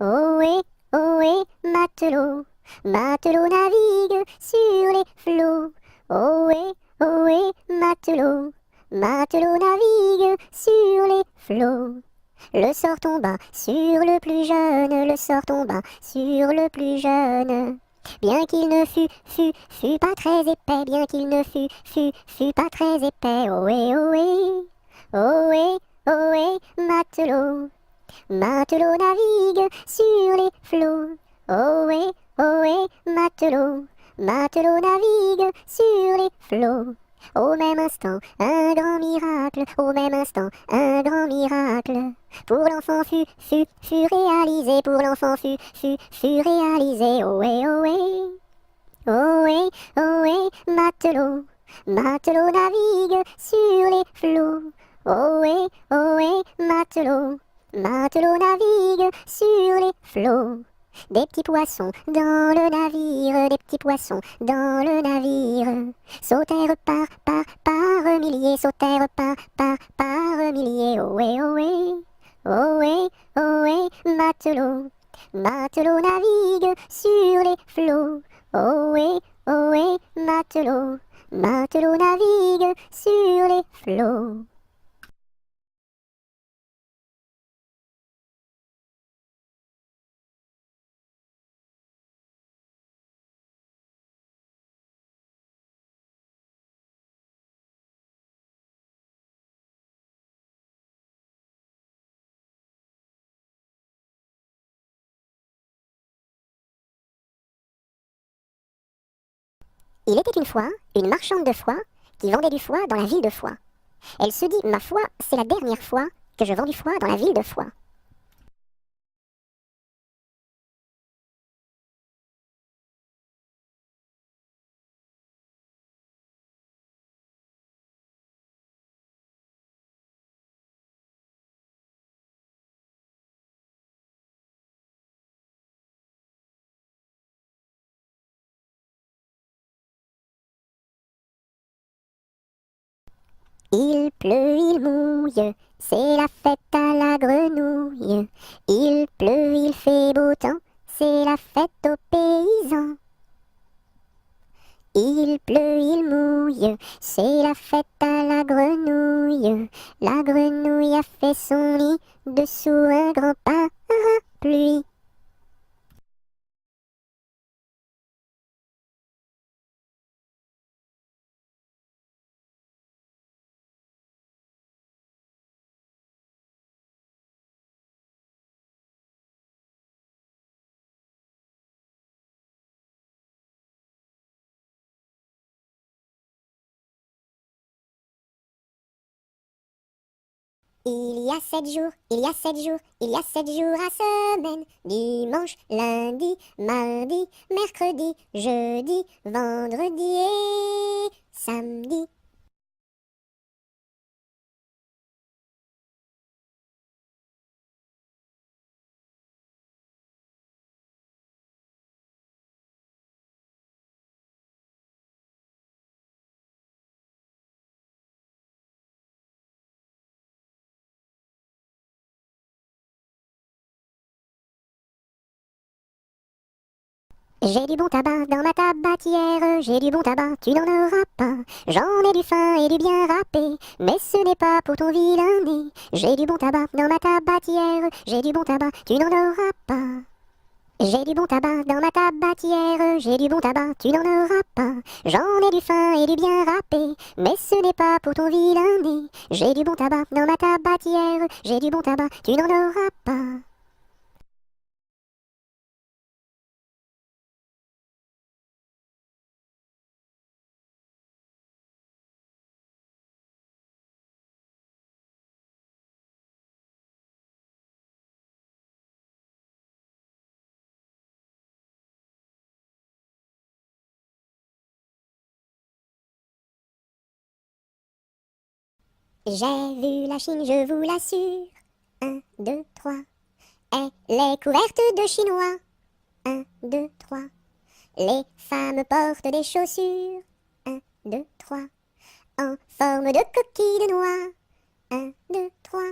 S1: ohé, ohé, matelot, matelot navigue sur les flots. Ohé, ohé, matelot, matelot navigue sur les flots. Le sort tomba sur le plus jeune, le sort tomba sur le plus jeune. Bien qu'il ne fût pas très épais, bien qu'il ne fût pas très épais. Ohé, ohé, ohé, ohé, matelot, matelot navigue sur les flots. Ohé, ohé, matelot, matelot navigue sur les flots. Au même instant, un grand miracle, au même instant, un grand miracle. Pour l'enfant fut réalisé, pour l'enfant fut réalisé. Ohé, ohé, ohé, ohé, matelot, matelot navigue sur les flots. Ohé, ohé, matelot, matelot navigue sur les flots. Des petits poissons dans le navire, des petits poissons dans le navire. Sautèrent par milliers, sautèrent par milliers. Ohé, ohé, ohé, ohé, matelot, matelot navigue sur les flots. Ohé, ohé, matelot, matelot navigue sur les flots. Il était une fois une marchande de foie qui vendait du foie dans la ville de Foix. Elle se dit, ma foi, c'est la dernière fois que je vends du foie dans la ville de Foix. Il pleut, il mouille, c'est la fête à la grenouille. Il pleut, il fait beau temps, c'est la fête aux paysans. Il pleut, il mouille, c'est la fête à la grenouille. La grenouille a fait son nid dessous un grand parapluie. Il y a 7 jours, il y a 7 jours, il y a 7 jours à semaine. Dimanche, lundi, mardi, mercredi, jeudi, vendredi et samedi. J'ai du bon tabac dans ma tabatière, j'ai du bon tabac, tu n'en auras pas. J'en ai du fin et du bien râpé, mais ce n'est pas pour ton vilain nez. J'ai du bon tabac dans ma tabatière, j'ai du bon tabac, tu n'en auras pas. J'ai du bon tabac dans ma tabatière, j'ai du bon tabac, tu n'en auras pas. J'en ai du fin et du bien râpé, mais ce n'est pas pour ton vilain nez. J'ai du bon tabac dans ma tabatière, j'ai du bon tabac, tu n'en auras pas. J'ai vu la Chine, je vous l'assure. Un, deux, trois. Elle est couverte de chinois. Un, deux, trois. Les femmes portent des chaussures. Un, deux, trois. En forme de coquille de noix. Un, deux, trois.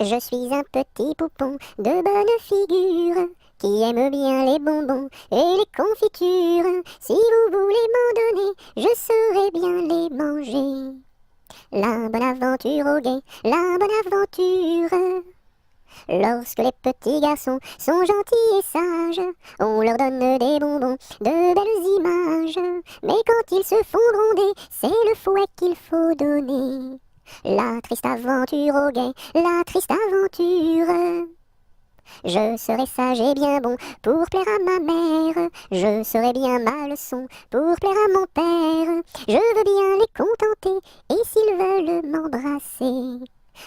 S1: Je suis un petit poupon de bonne figure qui aime bien les bonbons et les confitures. Si vous voulez m'en donner, je saurai bien les manger. La bonne aventure au guet, la bonne aventure. Lorsque les petits garçons sont gentils et sages, on leur donne des bonbons, de belles images. Mais quand ils se font gronder, c'est le fouet qu'il faut donner. La triste aventure au guet, la triste aventure. Je serai sage et bien bon pour plaire à ma mère. Je serai bien ma leçon pour plaire à mon père. Je veux bien les contenter et s'ils veulent m'embrasser.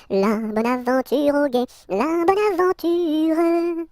S1: La bonne aventure au guet, la bonne aventure.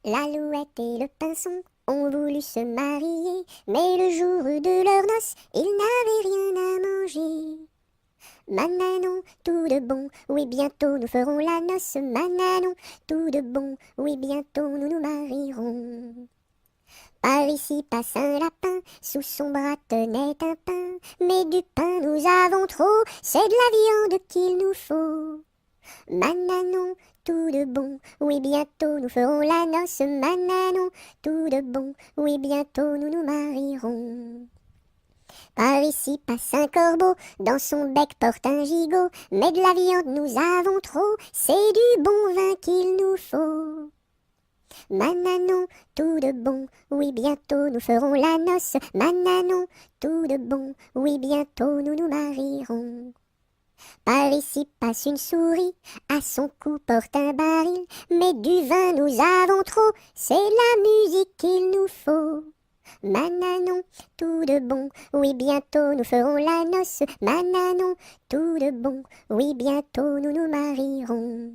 S1: L'alouette et le pinson ont voulu se marier, mais le jour de leur noces, ils n'avaient rien à manger. Mananon, tout de bon, oui bientôt nous ferons la noce. Mananon, tout de bon, oui bientôt nous nous marierons. Par ici passe un lapin, sous son bras tenait un pain. Mais du pain nous avons trop, c'est de la viande qu'il nous faut. Mananon, tout de bon, oui bientôt nous ferons la noce. Mananon, tout de bon, oui bientôt nous nous marierons. Par ici passe un corbeau, dans son bec porte un gigot. Mais de la viande nous avons trop, c'est du bon vin qu'il nous faut. Mananon, tout de bon, oui bientôt nous ferons la noce. Mananon, tout de bon, oui bientôt nous nous marierons. Par ici passe une souris, à son cou porte un baril. Mais du vin nous avons trop, c'est la musique qu'il nous faut. Mananon, tout de bon, oui bientôt nous ferons la noce. Mananon, tout de bon, oui bientôt nous nous marierons.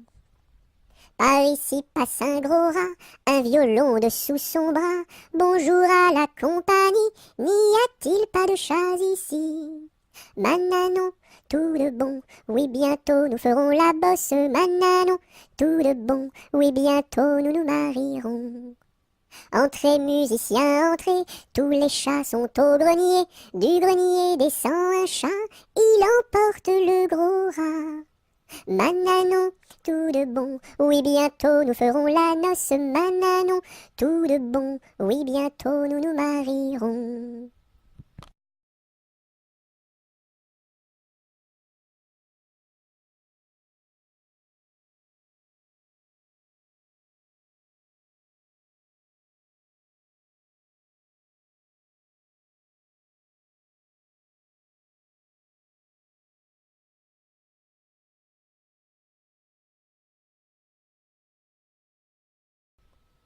S1: Par ici passe un gros rat, un violon dessous son bras. Bonjour à la compagnie, n'y a-t-il pas de chats ici? Mananon, tout de bon, oui bientôt nous ferons la bosse. Mananon, tout de bon, oui bientôt nous nous marierons. Entrez musiciens, entrez, tous les chats sont au grenier. Du grenier descend un chat, il emporte le gros rat. Mananon, tout de bon, oui bientôt nous ferons la noce. Mananon, tout de bon, oui bientôt nous nous marierons.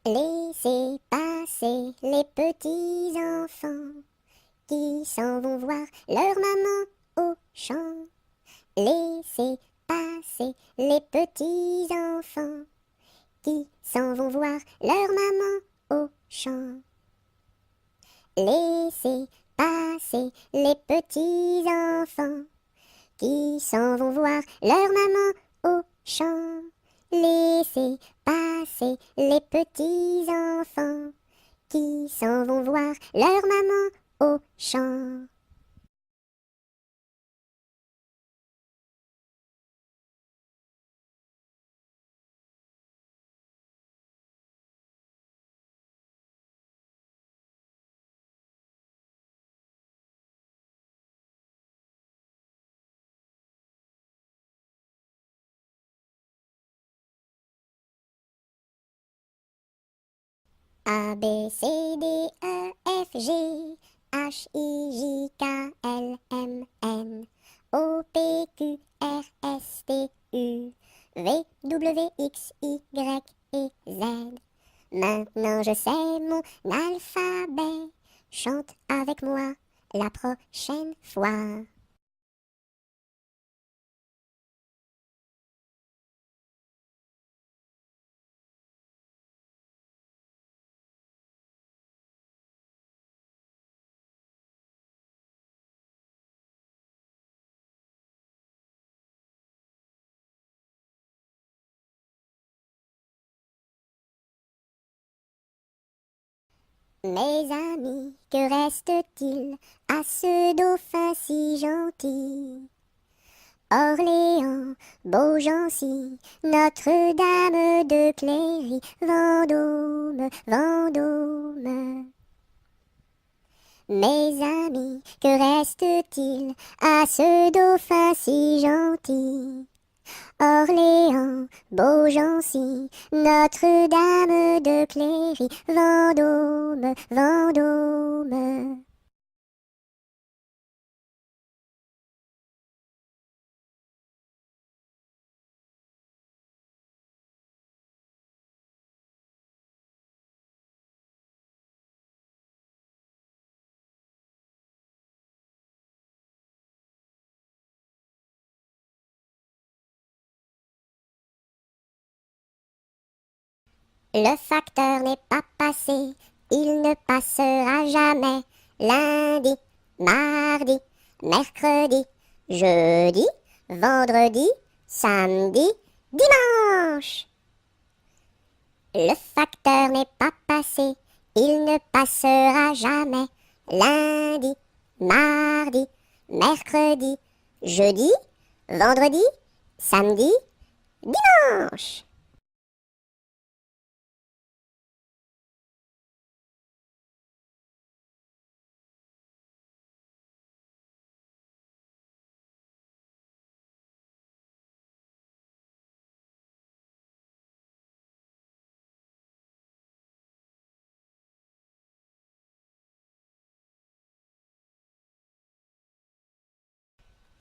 S1: Laissez passer les petits enfants qui s'en vont voir leur maman au champ. Laissez passer les petits enfants qui s'en vont voir leur maman au champ. Laissez passer les petits enfants qui s'en vont voir leur maman au champ. Laissez passer les petits enfants qui s'en vont voir leur maman au champ. A, B, C, D, E, F, G, H, I, J, K, L, M, N, O, P, Q, R, S, T, U, V, W, X, Y et Z. Maintenant je sais mon alphabet, chante avec moi la prochaine fois. Mes amis, que reste-t-il à ce dauphin si gentil? Orléans, Beaugency, Notre-Dame de Cléry, Vendôme, Vendôme. Mes amis, que reste-t-il à ce dauphin si gentil? Orléans, Beaugency, Notre-Dame de Cléry, Vendôme, Vendôme. Le facteur n'est pas passé, il ne passera jamais. Lundi, mardi, mercredi, jeudi, vendredi, samedi, dimanche. Le facteur n'est pas passé, il ne passera jamais. Lundi, mardi, mercredi, jeudi, vendredi, samedi, dimanche.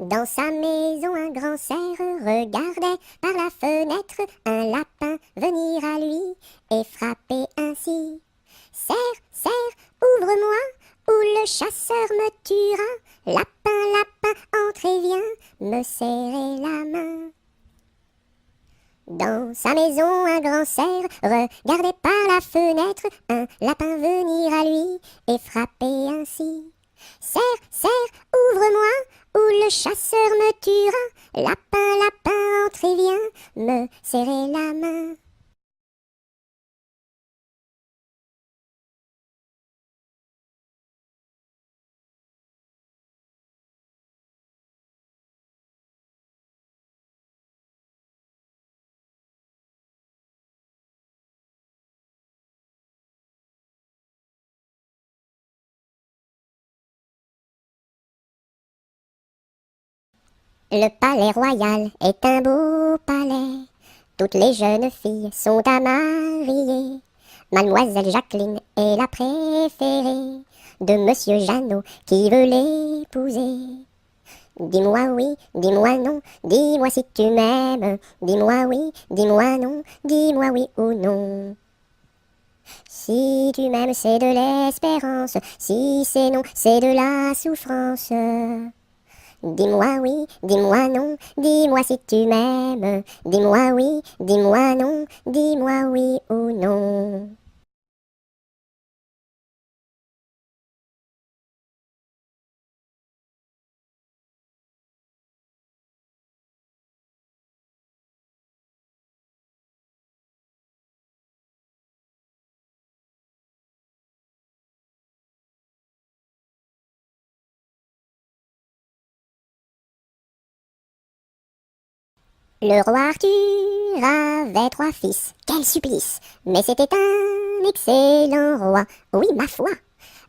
S1: Dans sa maison, un grand cerf regardait par la fenêtre un lapin venir à lui et frapper ainsi. Cerf, cerf, ouvre-moi, ou le chasseur me tuera. Lapin, lapin, entre et viens me serrer la main. Dans sa maison, un grand cerf regardait par la fenêtre un lapin venir à lui et frapper ainsi. Cerf, cerf, ouvre-moi, ou le chasseur me tuera. Lapin, lapin, entre et viens me serrer la main. Le palais royal est un beau palais. Toutes les jeunes filles sont à marier. Mademoiselle Jacqueline est la préférée de Monsieur Jeannot qui veut l'épouser. Dis-moi oui, dis-moi non, dis-moi si tu m'aimes. Dis-moi oui, dis-moi non, dis-moi oui ou non. Si tu m'aimes, c'est de l'espérance. Si c'est non, c'est de la souffrance. Dis-moi oui, dis-moi non, dis-moi si tu m'aimes. Dis-moi oui, dis-moi non, dis-moi oui ou non. Le roi Arthur avait 3 fils, quel supplice! Mais c'était un excellent roi, oui ma foi.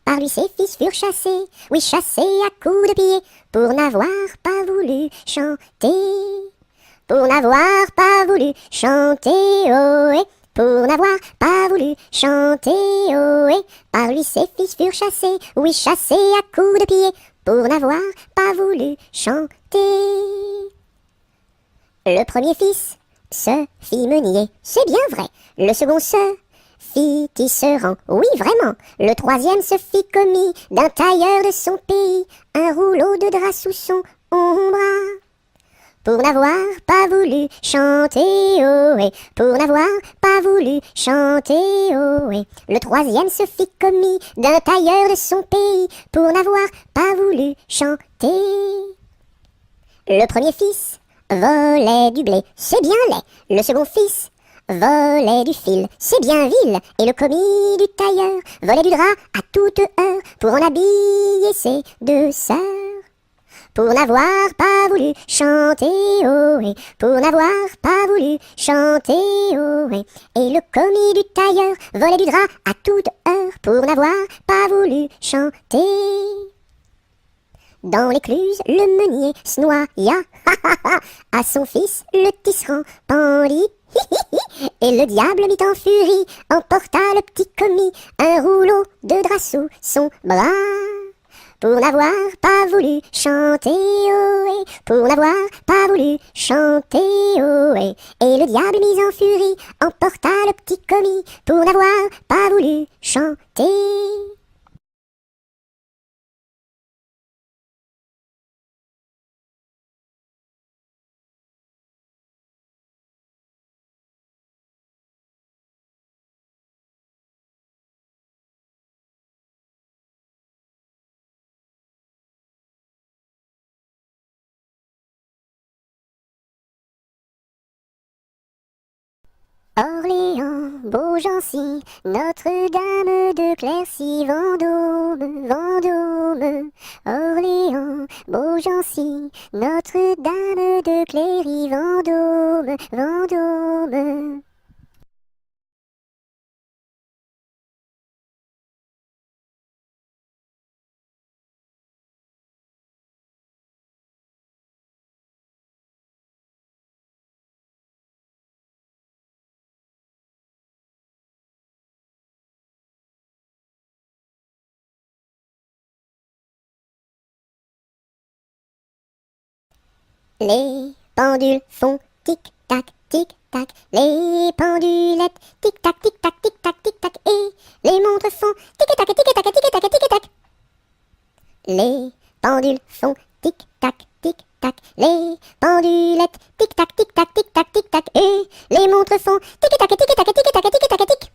S1: Par lui ses fils furent chassés, oui chassés à coups de pied, pour n'avoir pas voulu chanter. Pour n'avoir pas voulu chanter, ohé, pour n'avoir pas voulu chanter, ohé. Par lui ses fils furent chassés, oui chassés à coups de pied, pour n'avoir pas voulu chanter. Le premier fils se fit meunier, c'est bien vrai. Le second se fit tisserand, oui vraiment. Le troisième se fit commis d'un tailleur de son pays, un rouleau de drap sous son ombre. Pour n'avoir pas voulu chanter, ohé, pour n'avoir pas voulu chanter, ohé. Le troisième se fit commis d'un tailleur de son pays, pour n'avoir pas voulu chanter. Le premier fils volait du blé, c'est bien laid. Le second fils Volait du fil, c'est bien vil, et le commis du tailleur volait du drap à toute heure pour en habiller ses deux sœurs. Pour n'avoir pas voulu chanter ohé, pour n'avoir pas voulu chanter ohé. Et le commis du tailleur volait du drap à toute heure pour n'avoir pas voulu chanter. Dans l'écluse, le meunier se noya, à son fils le tisserand pendit. Et le diable mit en furie, emporta le petit commis, un rouleau de drap sous son bras. Pour n'avoir pas voulu chanter ohé, pour n'avoir pas voulu chanter ohé. Et le diable mis en furie, emporta le petit commis, pour n'avoir pas voulu chanter. Orléans, Beaugency, Notre-Dame de Clercy, Vendôme, Vendôme. Orléans, Beaugency, Notre-Dame de Cléry, Vendôme, Vendôme. Les pendules font tic-tac, tic-tac, les pendulettes tic-tac, tic-tac, tic-tac, tic-tac, et les montres font tic-tac, tic-tac, tic-tac, tic-tac. Les pendules font tic-tac, tic-tac, les pendulettes tic-tac, tic-tac, tic-tac, tic-tac, et les montres font tic-tac, tic-tac, tic-tac, tic-tac, tic.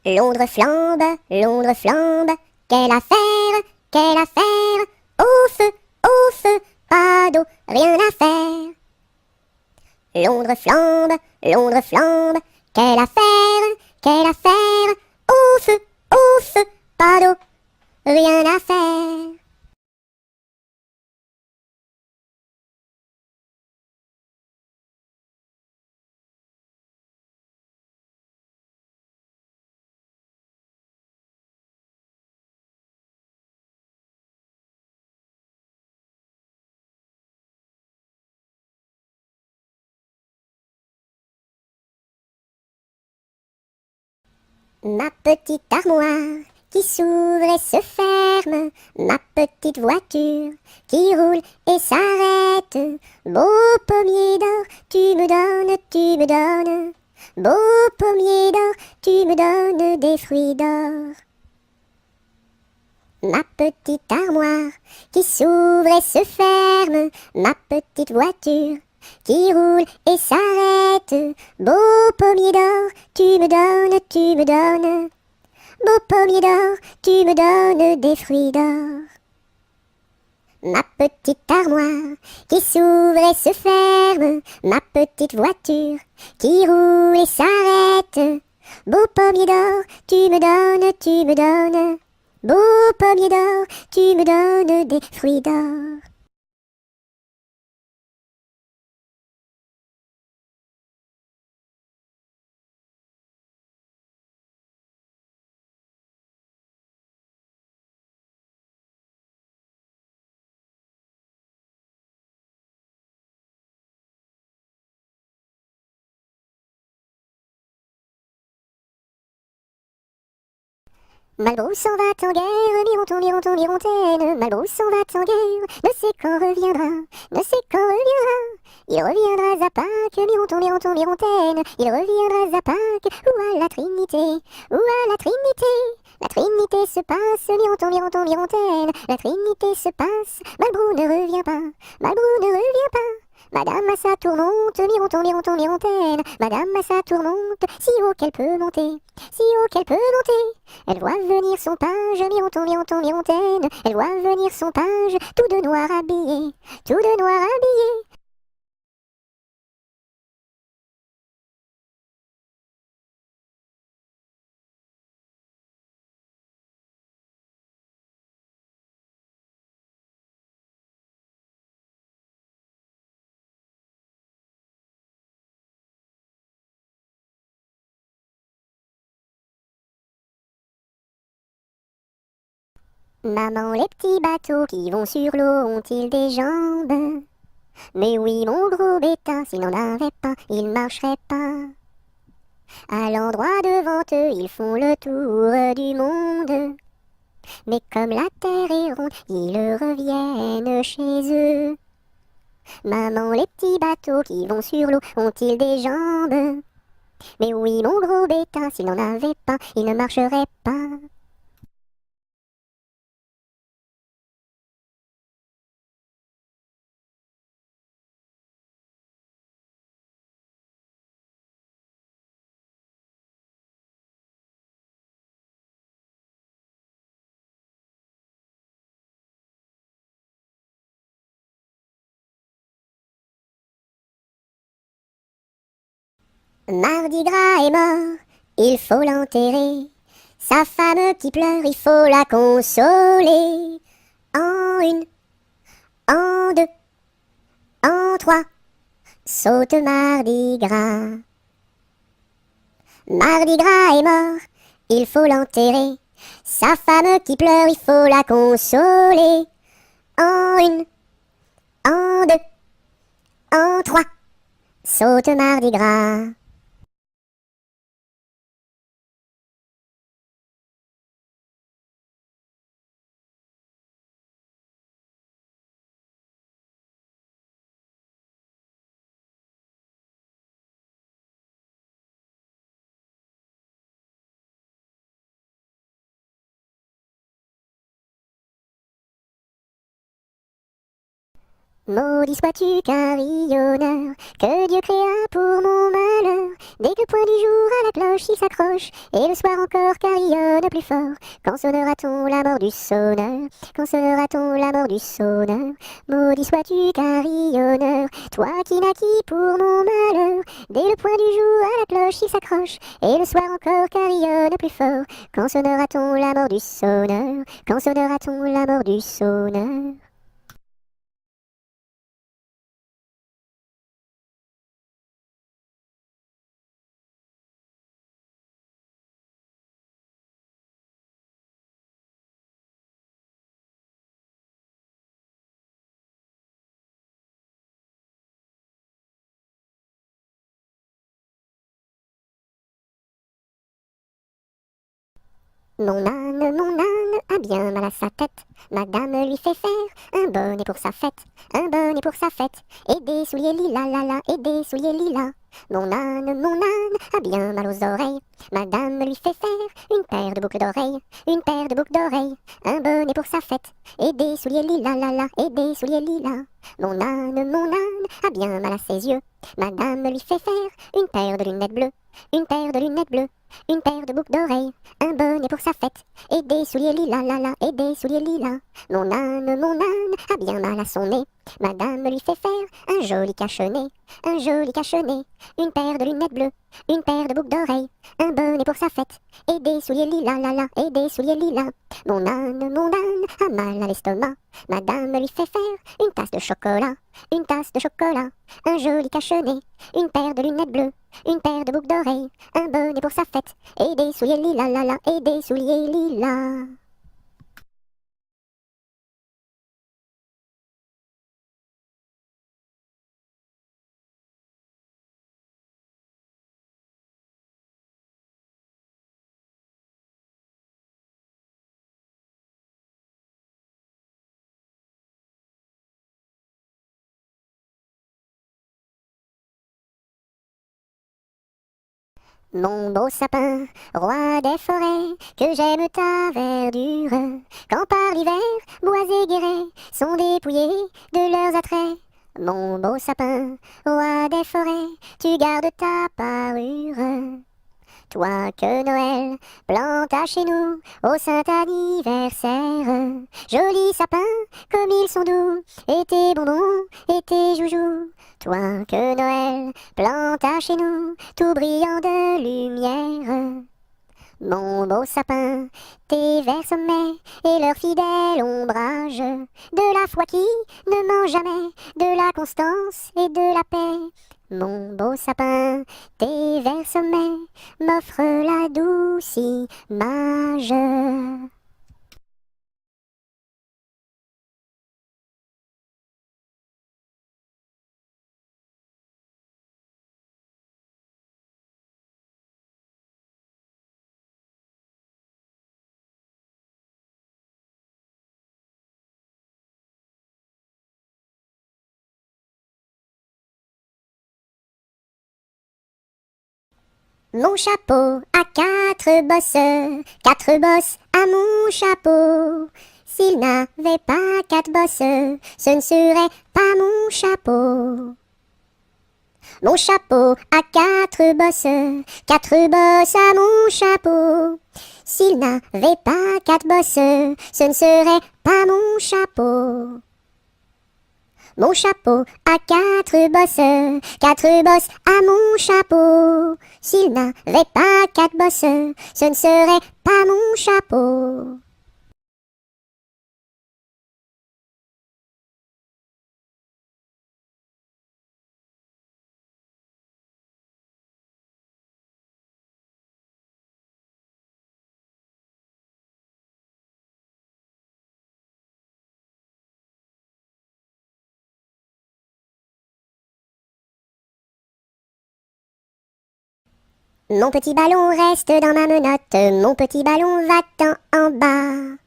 S1: Londres flambe, quelle affaire, au feu, pas d'eau, rien à faire. Londres flambe, quelle affaire, au feu, pas d'eau, rien à faire. Ma petite armoire qui s'ouvre et se ferme, ma petite voiture qui roule et s'arrête. Beau pommier d'or, tu me donnes, beau pommier d'or, tu me donnes des fruits d'or. Ma petite armoire qui s'ouvre et se ferme, ma petite voiture qui roule et s'arrête. Beau pommier d'or, tu me donnes, beau pommier d'or, tu me donnes des fruits d'or. Ma petite armoire qui s'ouvre et se ferme, ma petite voiture qui roule et s'arrête. Beau pommier d'or, tu me donnes, beau pommier d'or, tu me donnes des fruits d'or. Malbrousse s'en va en guerre, mironton, mironton, mirontaine. Malbrousse s'en va en guerre, ne sait quand reviendra, ne sait quand reviendra. Il reviendra à Pâques, mironton, mironton, mirontaine. Il reviendra à Pâques, ou à la Trinité, ou à la Trinité. La Trinité se passe, mironton, mironton, mirontaine. La Trinité se passe, Malbrou ne revient pas, Malbrou ne revient pas. Madame à sa tourmente, mironton, mironton, mirontaine. Madame à sa tourmente, si haut qu'elle peut monter, si haut qu'elle peut monter. Elle voit venir son page, mironton, mironton, mirontaine. Elle voit venir son page, tout de noir habillé, tout de noir habillé. Maman, les petits bateaux qui vont sur l'eau ont-ils des jambes? Mais oui, mon gros bêta, s'il n'en avait pas, il marcherait pas. À l'endroit devant eux, ils font le tour du monde. Mais comme la terre est ronde, ils reviennent chez eux. Maman, les petits bateaux qui vont sur l'eau ont-ils des jambes? Mais oui, mon gros bêta, s'il n'en avait pas, il ne marcherait pas. Mardi Gras est mort, il faut l'enterrer. Sa femme qui pleure, il faut la consoler. En une, en deux, en trois, saute Mardi Gras. Mardi Gras est mort, il faut l'enterrer. Sa femme qui pleure, il faut la consoler. En une, en deux, en trois, saute Mardi Gras. Maudit sois-tu carillonneur, que Dieu créa pour mon malheur. Dès que le point du jour à la cloche il s'accroche, et le soir encore carillonne plus fort. Quand sonnera-t-on la mort du sonneur? Quand sonnera-t-on la mort du sonneur? Maudit sois-tu carillonneur, toi qui naquis pour mon malheur. Dès le point du jour à la cloche il s'accroche, et le soir encore carillonne plus fort. Quand sonnera-t-on la mort du sonneur? Quand sonnera-t-on la mort du sonneur? Mon âne a bien mal à sa tête. Madame lui fait faire un bonnet pour sa fête, un bonnet pour sa fête, et des souliers lilas, la la, et des souliers lilas. Mon âne a bien mal aux oreilles. Madame lui fait faire une paire de boucles d'oreilles, une paire de boucles d'oreilles, un bonnet pour sa fête, et des souliers lilas, la la, et des souliers lilas. Mon âne a bien mal à ses yeux. Madame lui fait faire une paire de lunettes bleues, une paire de lunettes bleues, une paire de boucles d'oreilles, un bonnet pour sa fête, et des souliers lilas, la la, et des souliers lilas. Mon âne a bien mal à son nez. Madame lui fait faire un joli cache-nez, un joli cache-nez, une paire de lunettes bleues, une paire de boucles d'oreilles, un bonnet pour sa fête, et des souliers lilas, la la, et des souliers lilas. Mon âne a mal à l'estomac. Madame lui fait faire une tasse de chocolat, un joli cache-nez, une paire de lunettes bleues, une paire de boucles d'oreilles, un bonnet pour sa fête, et des souliers lilas, la la, et des souliers lilas. Mon beau sapin, roi des forêts, que j'aime ta verdure, quand par l'hiver, bois et guérets sont dépouillés de leurs attraits. Mon beau sapin, roi des forêts, tu gardes ta parure. Toi que Noël planta chez nous au saint anniversaire. Jolis sapins, comme ils sont doux, et tes bonbons, et tes joujoux. Toi que Noël planta chez nous, tout brillant de lumière. Mon beau sapin, tes verts sommets et leur fidèle ombrage, de la foi qui ne ment jamais, de la constance et de la paix. Mon beau sapin, tes verts sommets m'offrent la douce image. Mon chapeau a quatre bosses à mon chapeau. S'il n'avait pas quatre bosses, ce ne serait pas mon chapeau. Mon chapeau a quatre bosses à mon chapeau. S'il n'avait pas quatre bosses, ce ne serait pas mon chapeau. Mon chapeau a quatre bosses à mon chapeau. S'il n'avait pas quatre bosses, ce ne serait pas mon chapeau. Mon petit ballon reste dans ma menotte, mon petit ballon va-t'en en bas.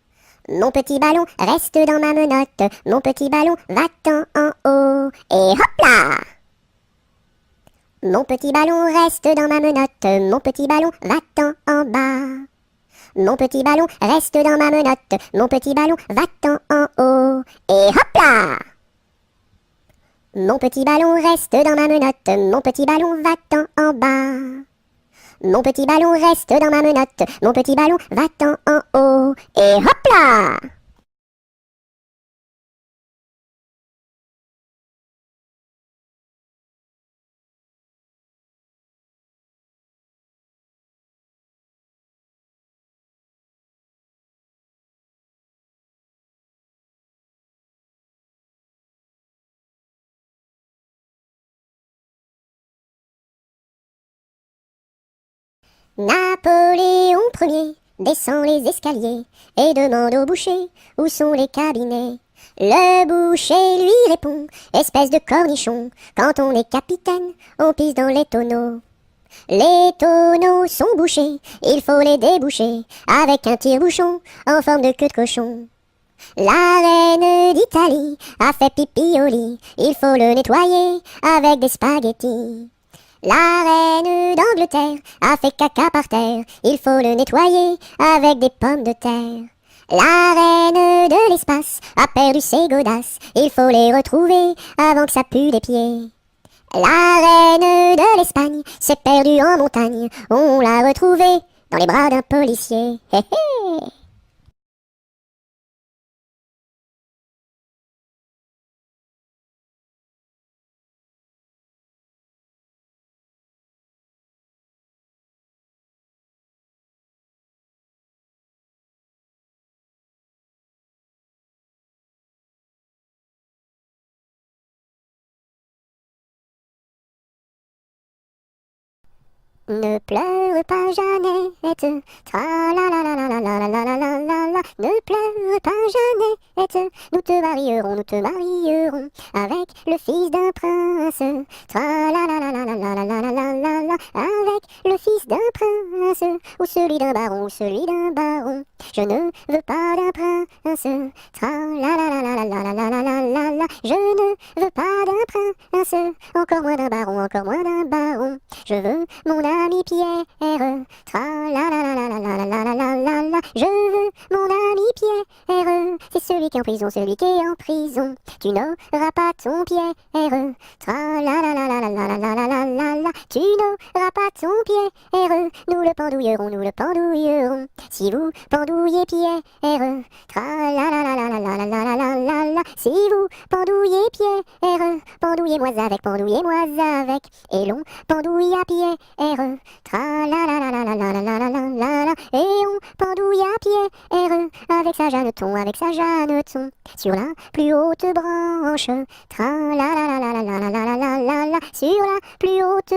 S1: Mon petit ballon reste dans ma menotte, mon petit ballon va-t'en en haut. Et hop là! Mon petit ballon reste dans ma menotte, mon petit ballon va-t'en en bas. Mon petit ballon reste dans ma menotte, mon petit ballon va-t'en en haut. Et hop là! Mon petit ballon reste dans ma menotte, mon petit ballon va-t'en en bas. Mon petit ballon reste dans ma menotte, mon petit ballon va-t'en en haut. Et hop là! Napoléon Ier descend les escaliers et demande au boucher où sont les cabinets. Le boucher lui répond, espèce de cornichon, quand on est capitaine, on pisse dans les tonneaux. Les tonneaux sont bouchés, il faut les déboucher avec un tire-bouchon en forme de queue de cochon. La reine d'Italie a fait pipi au lit, il faut le nettoyer avec des spaghettis. La reine d'Angleterre a fait caca par terre, il faut le nettoyer avec des pommes de terre. La reine de l'espace a perdu ses godasses, il faut les retrouver avant que ça pue des pieds. La reine de l'Espagne s'est perdue en montagne, on l'a retrouvée dans les bras d'un policier. Hé hé. Ne pleure pleure pas Jeannette, tra la la la la la la la la la la la la. Ne pleure pas Jeannette, nous te marierons avec le fils d'un prince, tra la la la la la la la la la la la la. Avec le fils d'un prince, ou celui d'un baron, ou celui d'un baron. Je ne veux pas d'un prince, tra la la la la la la la la la la la. Je ne veux pas d'un prince, encore moins d'un baron, encore moins d'un baron. Je veux mon ami Pierre, tra la la la la la la la la la la la. Je veux mon ami Pierre, c'est celui qui est en prison, celui qui est en prison. Tu n'auras pas ton Pierre, tra la la la la la la la la la la la. Tu n'auras pas ton Pierre, nous le pendouillerons, nous le pendouillerons. Si vous pendouillez Pierre, tra la la la la la la la la la la la. Si vous pendouillez Pierre, pendouillez-moi avec, et l'on pendouille à Pierre, tra la la la la la la la la la la la. Et on pendouille à Pierre, avec sa Jeanneton, sur la plus haute branche, tra la la la la la la la la la la la. Sur la plus haute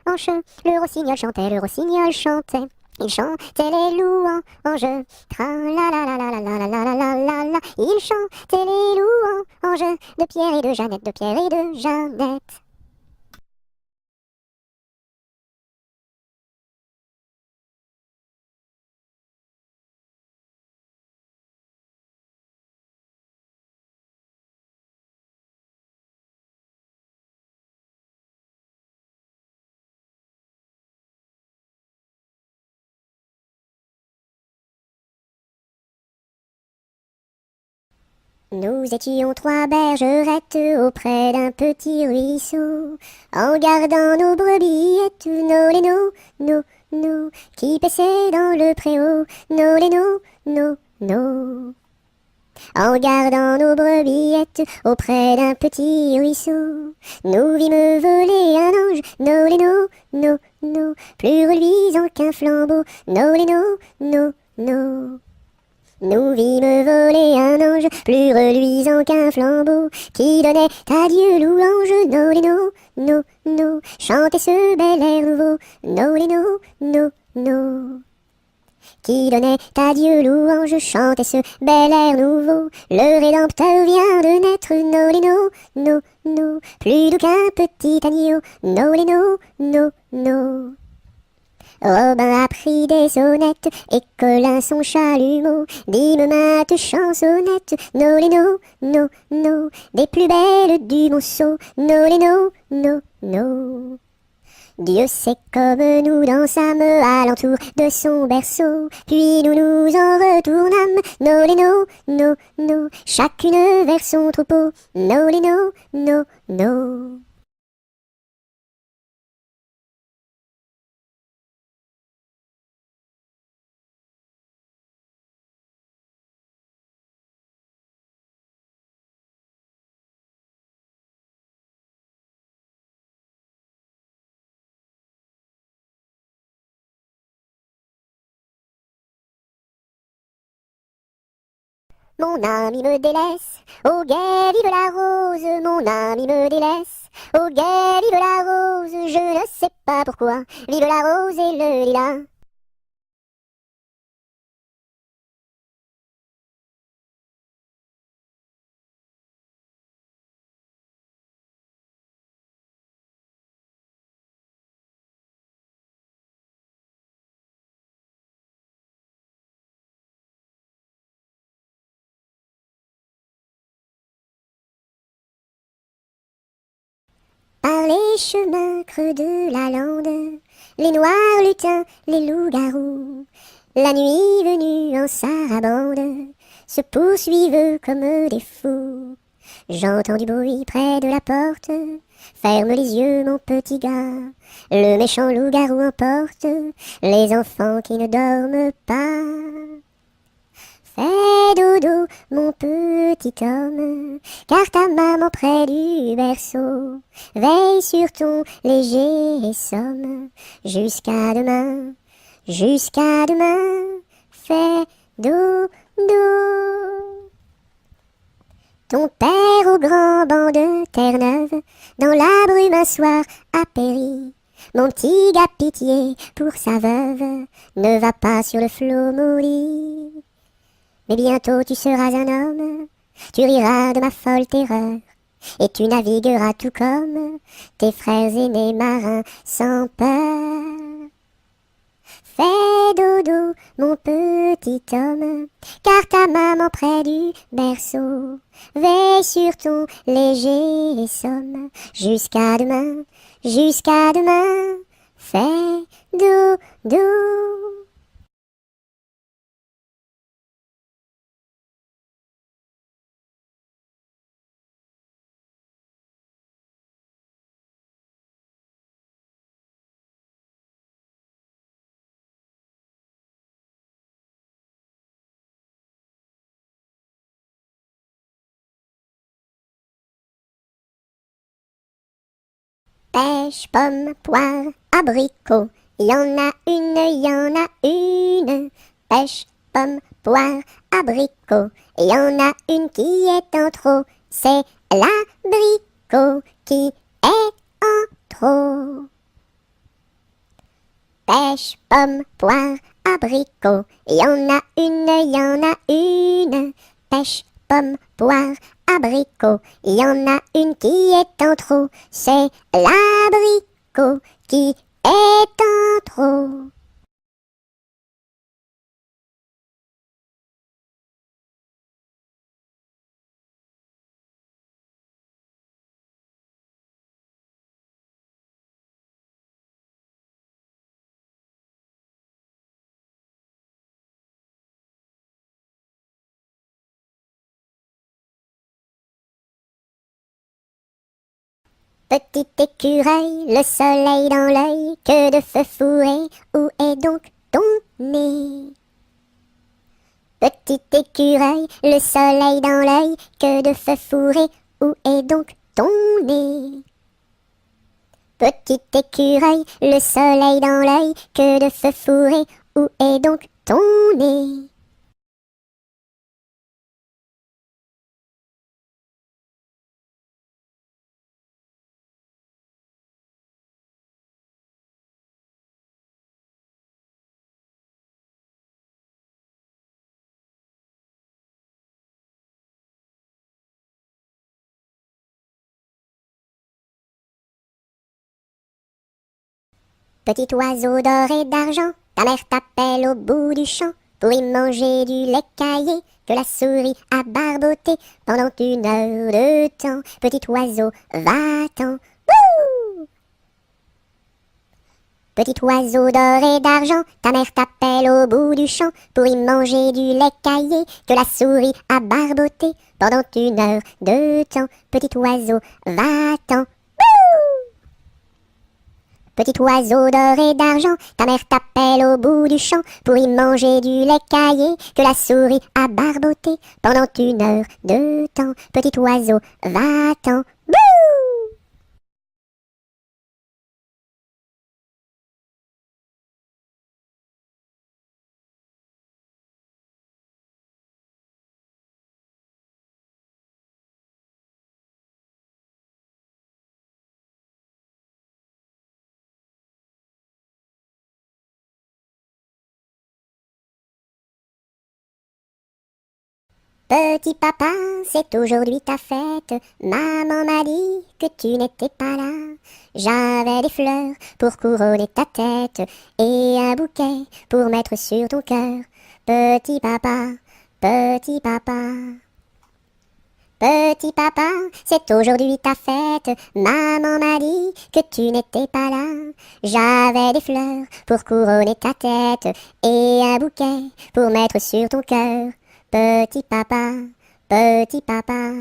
S1: branche, le rossignol chantait. Il chantait les louanges, tra la la la la la la la la la la la. Il chantait les louanges de Pierre et de Jeannette, de Pierre et de Jeannette. Nous étions trois bergerettes auprès d'un petit ruisseau, en gardant nos brebillettes, nos laines, nos, qui paissaient dans le préau, nos laines, nos. En gardant nos brebillettes auprès d'un petit ruisseau, nous vîmes voler un ange, nos laines, nos, plus reluisant qu'un flambeau, nos laines, nos. Nous vîmes voler un ange, plus reluisant qu'un flambeau, qui donnait à Dieu louange, no, chantez ce bel air nouveau, no, qui donnait à Dieu louange, chantez ce bel air nouveau, le Rédempteur vient de naître, no, plus doux qu'un petit agneau, no. Robin a pris des sonnettes, et Colin son chalumeau, dîme mate chansonnette, no, des plus belles du Monceau, no. Dieu sait comme nous dansâmes alentour de son berceau, puis nous nous en retournâmes, no, chacune vers son troupeau, no. Mon ami me délaisse, au guet vive la rose, mon ami me délaisse, au guet vive la rose, je ne sais pas pourquoi, vive la rose et le lilas. Par les chemins creux de la lande, les noirs lutins, les loups-garous, la nuit venue en sarabande, se poursuivent comme des fous. J'entends du bruit près de la porte, ferme les yeux mon petit gars, le méchant loup-garou emporte les enfants qui ne dorment pas. Fais dodo, mon petit homme, car ta maman près du berceau veille sur ton léger somme. Jusqu'à demain, fais dodo. Ton père au grand banc de Terre-Neuve, dans la brume un soir a péri, mon petit gars pitié pour sa veuve, ne va pas sur le flot maudit. Mais bientôt tu seras un homme, tu riras de ma folle terreur, et tu navigueras tout comme tes frères aînés marins sans peur. Fais dodo, mon petit homme, car ta maman près du berceau veille sur ton léger somme. Jusqu'à demain, jusqu'à demain, fais dodo. Pêche, pomme, poire, abricot, y en a une, y en a une. Pêche, pomme, poire, abricot, y en a une qui est en trop. C'est l'abricot qui est en trop. Pêche, pomme, poire, abricot, y en a une, y en a une. Pêche, pomme, poire, abricot, y en a une qui est en trop. C'est l'abricot qui est en trop. Petit écureuil, le soleil dans l'œil, que de feu fourré, où est donc ton nez? Petit écureuil, le soleil dans l'œil, que de feu fourré, où est donc ton nez? Petit écureuil, le soleil dans l'œil, que de feu fourré, où est donc ton nez? Petit oiseau d'or et d'argent, ta mère t'appelle au bout du champ pour y manger du lait caillé que la souris a barboté pendant 1 heure de temps. Petit oiseau, va-t'en. Wouh! Petit oiseau d'or et d'argent, ta mère t'appelle au bout du champ pour y manger du lait caillé que la souris a barboté pendant 1 heure de temps. Petit oiseau, va-t'en. Petit oiseau d'or et d'argent, ta mère t'appelle au bout du champ pour y manger du lait caillé que la souris a barboté pendant 1 heure de temps. Petit oiseau, va-t'en. Bouh! Petit papa, c'est aujourd'hui ta fête. Maman m'a dit que tu n'étais pas là. J'avais des fleurs pour couronner ta tête et un bouquet pour mettre sur ton cœur. Petit papa, petit papa. Petit papa, c'est aujourd'hui ta fête. Maman m'a dit que tu n'étais pas là. J'avais des fleurs pour couronner ta tête et un bouquet pour mettre sur ton cœur. Petit papa, petit papa.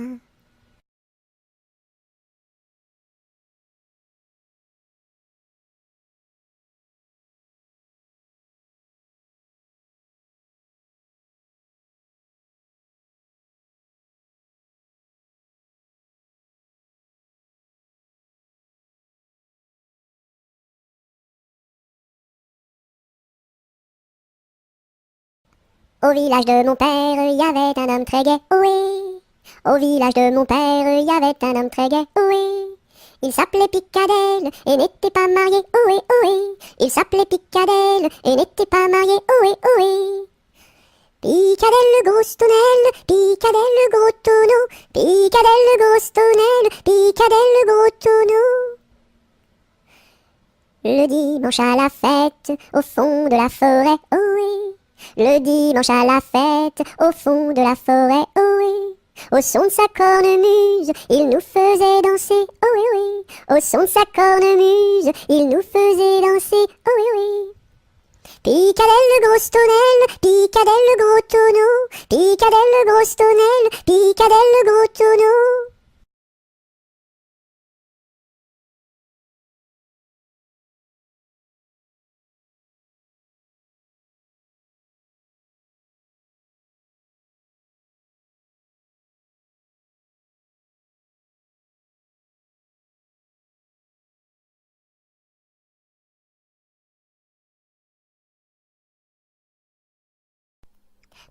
S1: Au village de mon père, il y avait un homme très gai, oui. Au village de mon père, il y avait un homme très gai, oui. Il s'appelait Picadelle et n'était pas marié, ohé ohé. Il s'appelait Picadelle et n'était pas marié, ohé ohé. Picadelle le gros tonnelle, Picadelle le gros tonneau, Picadelle le gros tonnelle, Picadelle le gros tonneau. Le dimanche à la fête, au fond de la forêt, ohé. Le dimanche à la fête, au fond de la forêt, ohé. Au son de sa cornemuse, il nous faisait danser, ohé ohé. Au son de sa cornemuse, il nous faisait danser, ohé ohé. Picadelle le gros tonnelle, Picadelle le gros tonneau, Picadelle le gros tonnelle, Picadelle le gros tonneau.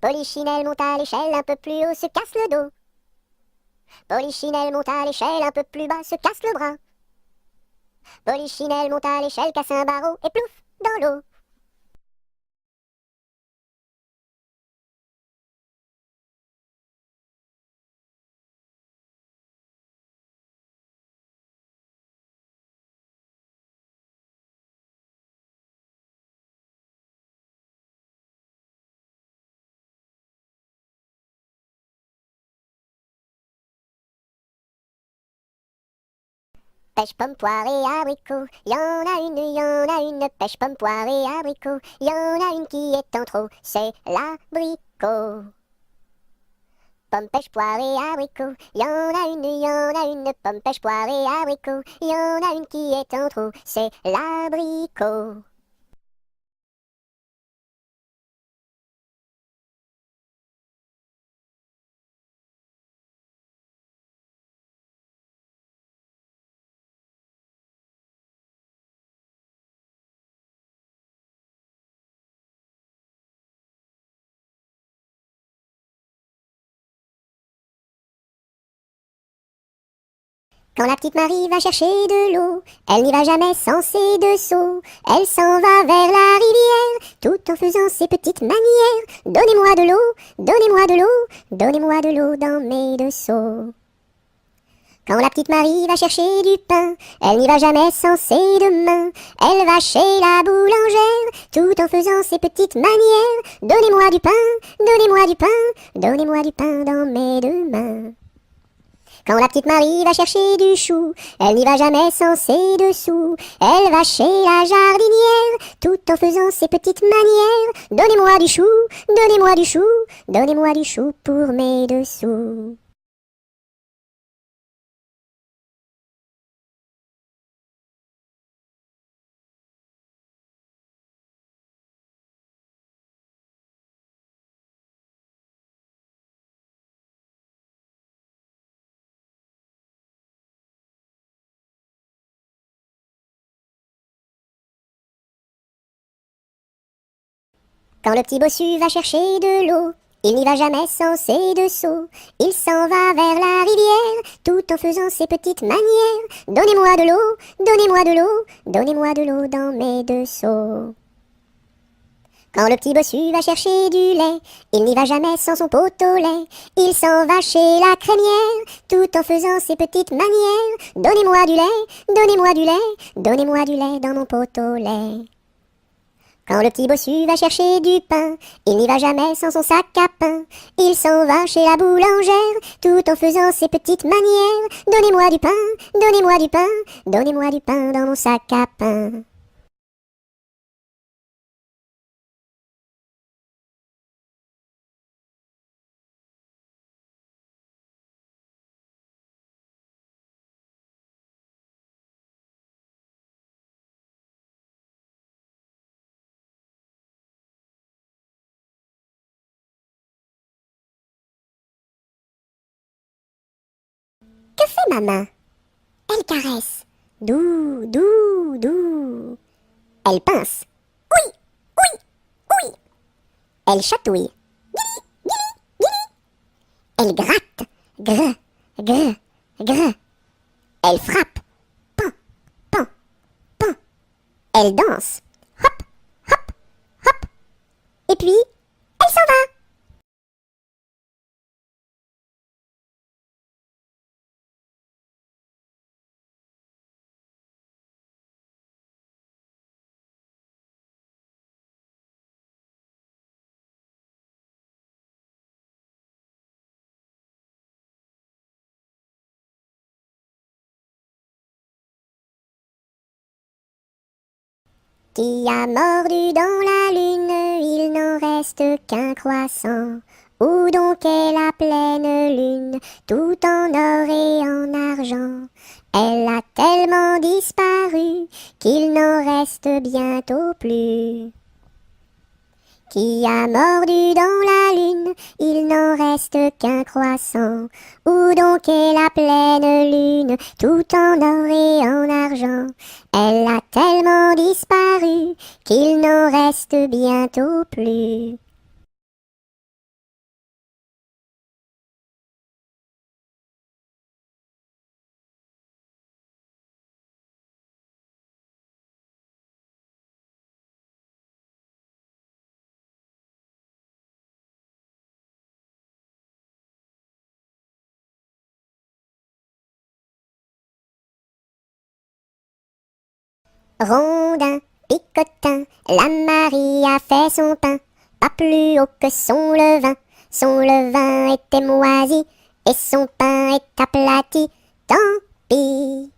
S1: Polichinelle monte à l'échelle, un peu plus haut, se casse le dos. Polichinelle monte à l'échelle, un peu plus bas, se casse le bras. Polichinelle monte à l'échelle, casse un barreau et plouf, dans l'eau. Pêche, pomme, poire et abricot, y en a une, pêche, pomme, poire et abricot, y en a une qui est en trop, c'est l'abricot. Pomme, pêche, poire et abricot, y en a une, pomme, pêche, poire et abricot, y en a une qui est en trop, c'est l'abricot. Quand la petite Marie va chercher de l'eau, elle n'y va jamais sans ses deux seaux. Elle s'en va vers la rivière, tout en faisant ses petites manières. Donnez-moi de l'eau, donnez-moi de l'eau, donnez-moi de l'eau dans mes deux seaux. Quand la petite Marie va chercher du pain, elle n'y va jamais sans ses deux mains. Elle va chez la boulangère, tout en faisant ses petites manières. Donnez-moi du pain, donnez-moi du pain, donnez-moi du pain dans mes deux mains. Quand la petite Marie va chercher du chou, elle n'y va jamais sans ses dessous. Elle va chez la jardinière, tout en faisant ses petites manières. Donnez-moi du chou, donnez-moi du chou, donnez-moi du chou pour mes dessous. Quand le petit bossu va chercher de l'eau, il n'y va jamais sans ses deux seaux. Il s'en va vers la rivière, tout en faisant ses petites manières. Donnez-moi de l'eau, donnez-moi de l'eau, donnez-moi de l'eau dans mes deux seaux. Quand le petit bossu va chercher du lait, il n'y va jamais sans son pot au lait. Il s'en va chez la crémière, tout en faisant ses petites manières. Donnez-moi du lait, donnez-moi du lait, donnez-moi du lait dans mon pot au lait. Quand le petit bossu va chercher du pain, il n'y va jamais sans son sac à pain. Il s'en va chez la boulangère, tout en faisant ses petites manières. Donnez-moi du pain, donnez-moi du pain, donnez-moi du pain dans mon sac à pain. Que fait ma main? Elle caresse. Doux, doux, doux. Elle pince. Oui, oui, oui. Elle chatouille. Elle gratte. Grr, grr, grr. Elle frappe. Elle danse. Hop, hop, hop. Et puis, elle s'en va. Qui a mordu dans la lune, il n'en reste qu'un croissant. Où donc est la pleine lune, tout en or et en argent? Elle a tellement disparu qu'il n'en reste bientôt plus. Qui a mordu dans la lune, il n'en reste qu'un croissant. Où donc est la pleine lune, tout en or et en argent? Elle a tellement disparu qu'il n'en reste bientôt plus. Rondin, picotin, la Marie a fait son pain, pas plus haut que son levain. Son levain était moisi, et son pain est aplati, tant pis.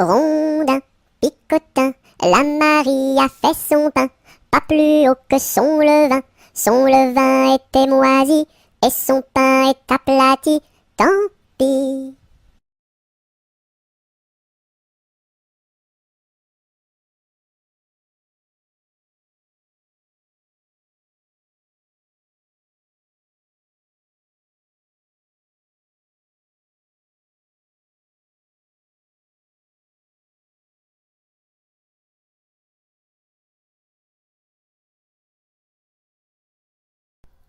S1: Rondin, picotin, la Marie a fait son pain, pas plus haut que son levain. Son levain était moisi, et son pain est aplati, tant pis.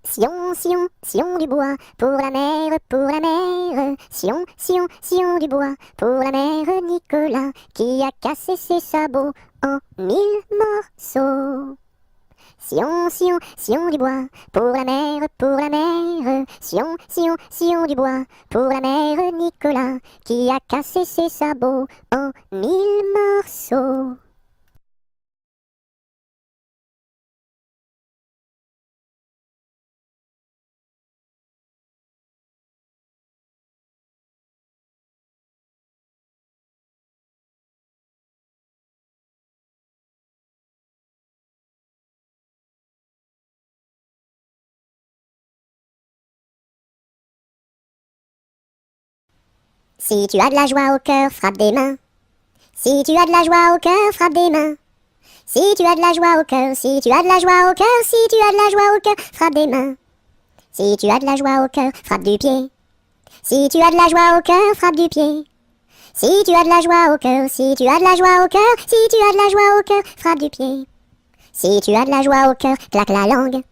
S1: Sion, Sion, Sion du bois, pour la mer, pour la mer. Sion, Sion, Sion du bois, pour la mère Nicolas, qui a cassé ses sabots en 1000 morceaux. Sion, Sion, Sion du bois, pour la mer, pour la mer. Sion, Sion, Sion du bois, pour la mère Nicolas, qui a cassé ses sabots en 1000 morceaux. Si tu as de la joie au cœur, frappe des mains. Si tu as de la joie au cœur, frappe des mains. Si tu as de la joie au cœur, si tu as de la joie au cœur, si tu as de la joie au cœur, frappe des mains. Si tu as de la joie au cœur, frappe du pied. Si tu as de la joie au cœur, frappe du pied. Si tu as de la joie au cœur, si tu as de la joie au cœur, si tu as de la joie au cœur, frappe du pied. Si tu as de la joie au cœur, claque la langue.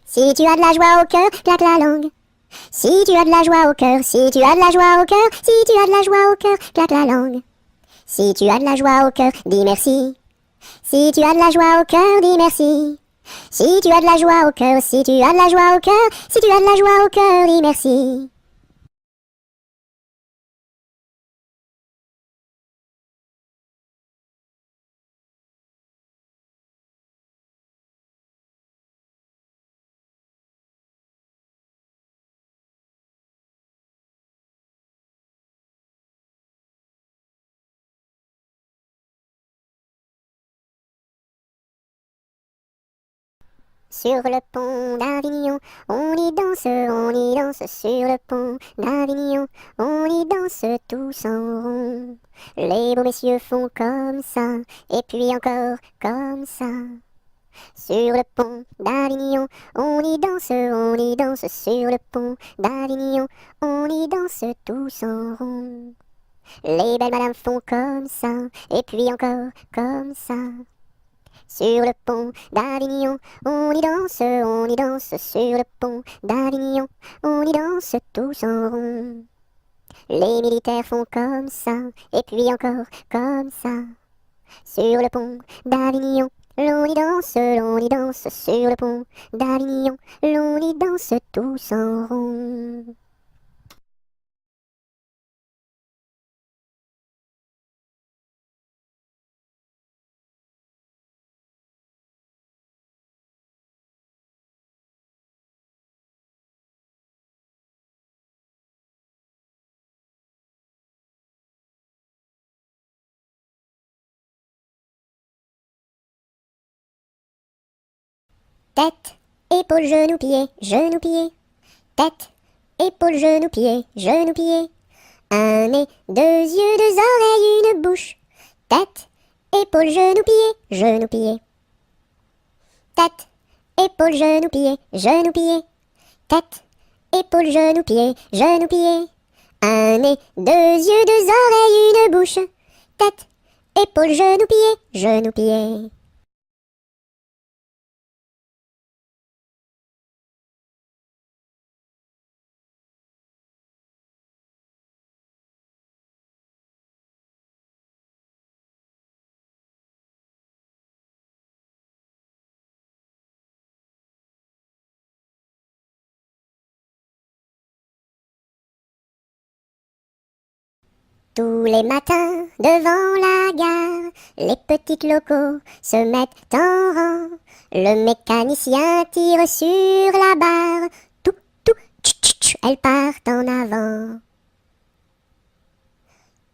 S1: Si tu as de la joie au cœur, claque la langue. Si tu as de la joie au cœur, si tu as de la joie au cœur, si tu as de la joie au cœur, claque la langue. Si tu as de la joie au cœur, dis merci. Si tu as de la joie au cœur, dis merci. Si tu as de la joie au cœur, si tu as de la joie au cœur, si tu as de la joie au cœur, dis merci. Sur le pont d'Avignon, on y danse sur le pont d'Avignon, on y danse tous en rond. Les beaux messieurs font comme ça, et puis encore comme ça. Sur le pont d'Avignon, on y danse sur le pont d'Avignon, on y danse tous en rond. Les belles madames font comme ça, et puis encore comme ça. Sur le pont d'Avignon, on y danse sur le pont d'Avignon, on y danse tous en rond. Les militaires font comme ça, et puis encore comme ça. sur le pont d'Avignon. L'on y danse sur le pont d'Avignon. L'on y danse tous en rond. Tête, épaules, genoux, pieds, genoux, pieds. Tête, épaules, genoux, pieds, genoux, pieds. Un nez, deux yeux, deux oreilles, une bouche. Tête, épaules, genoux, pieds, genoux, pieds. Tête, épaules, genoux, pieds, genoux, pieds. Tête, épaules, genoux, pieds, genoux, pieds. Un nez, deux yeux, deux oreilles, une bouche. Tête, épaules, genoux, pieds, genoux, pieds. Tous les matins, devant la gare, les petites locaux se mettent en rang. Le mécanicien tire sur la barre. Tout, tout, tch, elles partent en avant.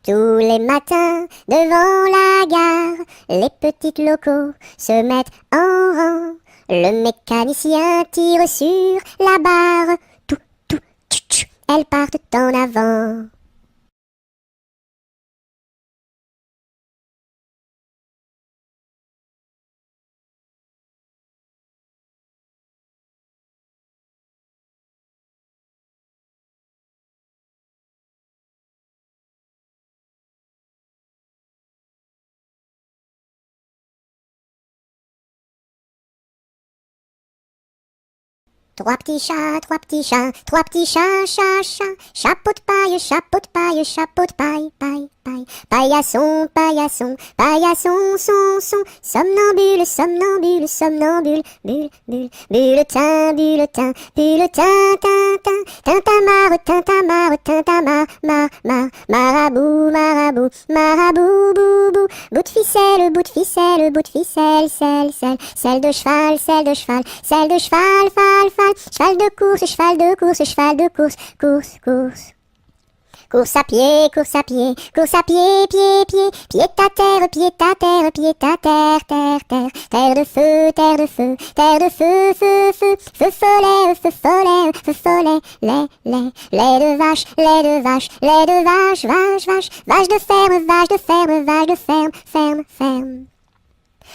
S1: Tous les matins, devant la gare, les petites locaux se mettent en rang. Le mécanicien tire sur la barre. Tout, tout, tch, elles partent en avant. Trois petits chats, trois petits chats, trois petits chats, chat, chat. Chapeau de paille, chapeau de paille, chapeau de paille, paille, paille. Paillasson, paillasson, paillasson, son. Somnambule, somnambule, somnambule, bulle, bulle. Bulletin, bulletin, bulletin, tintin. Tintamarre, tintamarre, tintamarre, mar. Marabout, marabout, marabout, boubou. Bout de ficelle, bout de ficelle, bout de ficelle, selle. Selle de cheval, selle de cheval, selle de cheval, fal. Cheval de course, cheval de course, cheval de course, course. Course à pied, course à pied, course à pied, pied. Pied à terre, pied à terre, pied à terre. Terre de feu, terre de feu, terre de feu, feu. Feu follet, feu follet, feu follet. Lait de vache, lait de vache, lait de vache, vache. Vache de ferme, vache de ferme, vache de ferme.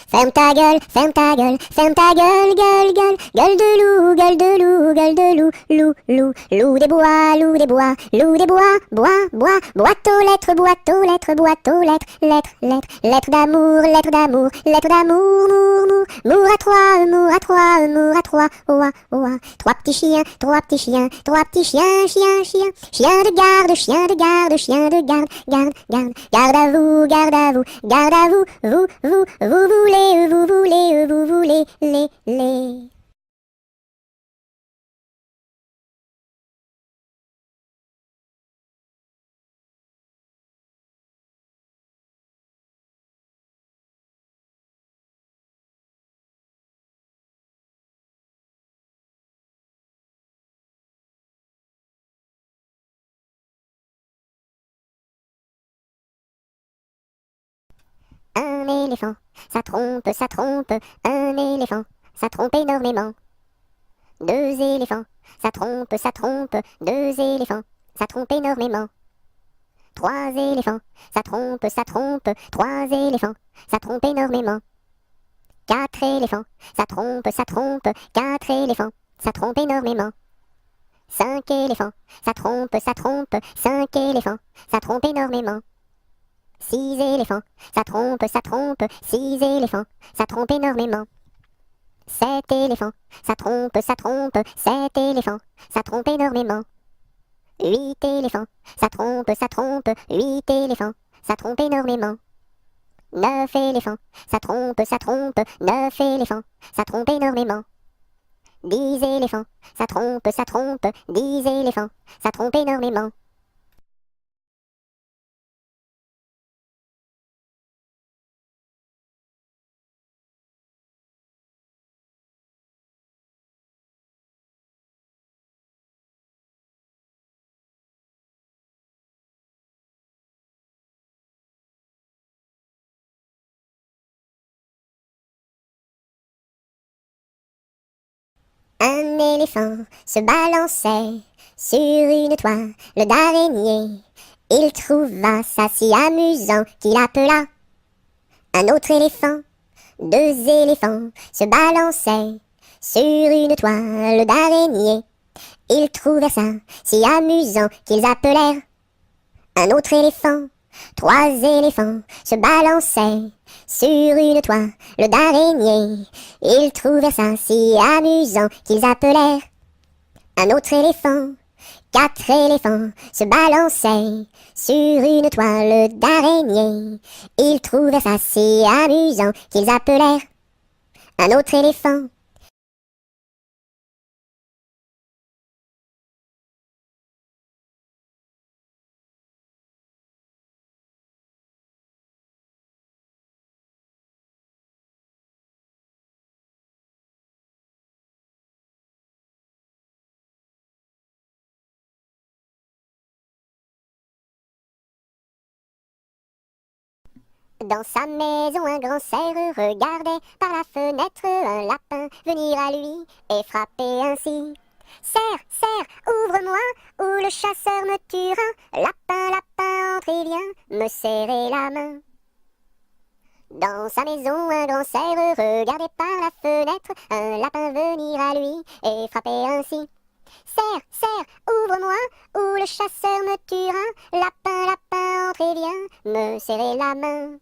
S1: Ferme ta gueule, ferme ta gueule, ferme ta gueule, gueule. Gueule de loup, gueule de loup, gueule de loup. Loup des bois, loup des bois, loup des bois, bois. Boîte aux lettres, boîte aux lettres, boîte aux lettres. Lettres d'amour, lettres d'amour, lettres d'amour, Mour à trois, mour à trois, mour à trois, oua. Trois petits chiens, trois petits chiens, trois petits chiens, chien. Chien de garde, chien de garde, chien de garde. Garde à vous, garde à vous, garde à vous, vous voulez, les. Un éléphant, ça trompe, un éléphant, ça trompe énormément. Deux éléphants, ça trompe, deux éléphants, ça trompe énormément. Trois éléphants, ça trompe, trois éléphants, ça trompe énormément. Quatre éléphants, ça trompe, quatre éléphants, ça trompe énormément. Cinq éléphants, ça trompe, cinq éléphants, ça trompe énormément. Six éléphants, ça trompe, six éléphants, ça trompe énormément. Sept éléphants, ça trompe, sept éléphants, ça trompe énormément. Huit éléphants, ça trompe, huit éléphants, ça trompe énormément. 9 éléphants, ça trompe, 9 éléphants, ça trompe énormément. 10 éléphants, ça trompe, 10 éléphants, ça trompe énormément. Un éléphant se balançait sur une toile d'araignée. Il trouva ça si amusant qu'il appela un autre éléphant. 2 éléphants se balançaient sur une toile d'araignée. Ils trouvèrent ça si amusant qu'ils appelèrent un autre éléphant. 3 éléphants se balançaient sur une toile d'araignée. Ils trouvèrent ça si amusant qu'ils appelèrent un autre éléphant. 4 éléphants se balançaient sur une toile d'araignée. Ils trouvèrent ça si amusant qu'ils appelèrent un autre éléphant. Dans sa maison, un grand cerf regardait par la fenêtre un lapin venir à lui et frapper ainsi. Cerf, cerf, ouvre-moi, ou le chasseur me tuera. Lapin, lapin, entre et viens me serrer la main. Dans sa maison, un grand cerf regardait par la fenêtre un lapin venir à lui et frapper ainsi. Cerf, cerf, ouvre-moi, ou le chasseur me tuera. Lapin, lapin, entre et viens me serrer la main.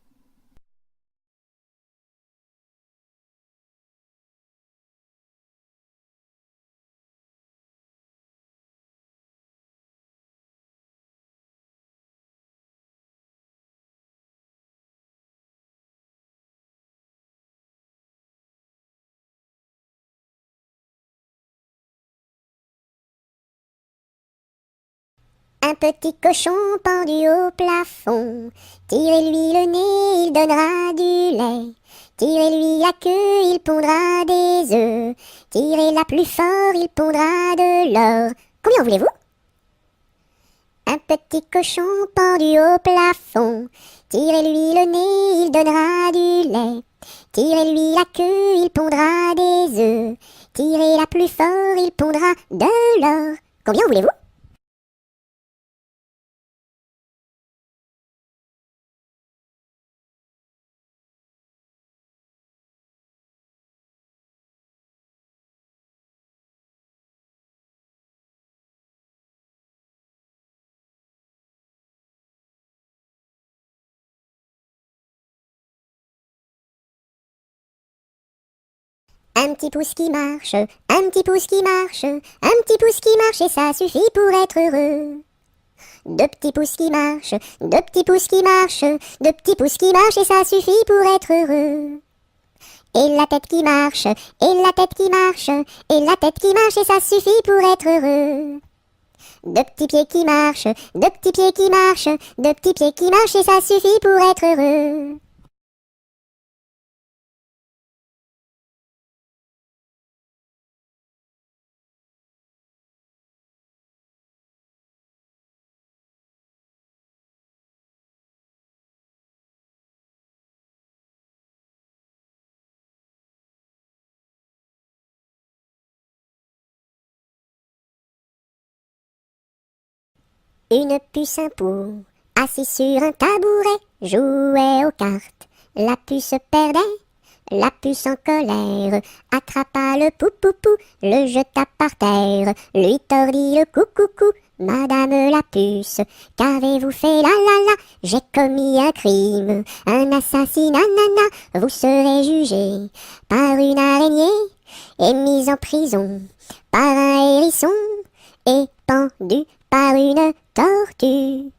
S1: Un petit cochon pendu au plafond, tirez-lui le nez, il donnera du lait. Tirez-lui la queue, il pondra des œufs. Tirez-la plus fort, il pondra de l'or. Combien voulez-vous? Un petit cochon pendu au plafond, tirez-lui le nez, il donnera du lait. Tirez-lui la queue, il pondra des œufs. Tirez-la plus fort, il pondra de l'or. Combien voulez-vous? Un petit pouce qui marche, un petit pouce qui marche, un petit pouce qui marche et ça suffit pour être heureux. 2 petits pouces qui marchent, 2 petits pouces qui marchent, 2 petits pouces qui marchent et ça suffit pour être heureux. Et la tête qui marche, et la tête qui marche, et la tête qui marche et ça suffit pour être heureux. 2 petits pieds qui marchent, 2 petits pieds qui marchent, 2 petits pieds qui marchent et ça suffit pour être heureux. Une puce, un pou, assis sur un tabouret, jouait aux cartes. La puce perdait, la puce en colère, attrapa le pou-pou-pou, le jeta par terre, lui tordit le cou-cou-cou. Madame la puce, qu'avez-vous fait là là là? J'ai commis un crime, un assassinat, nana. Vous serez jugé par une araignée et mis en prison par un hérisson et pendu par une tortue.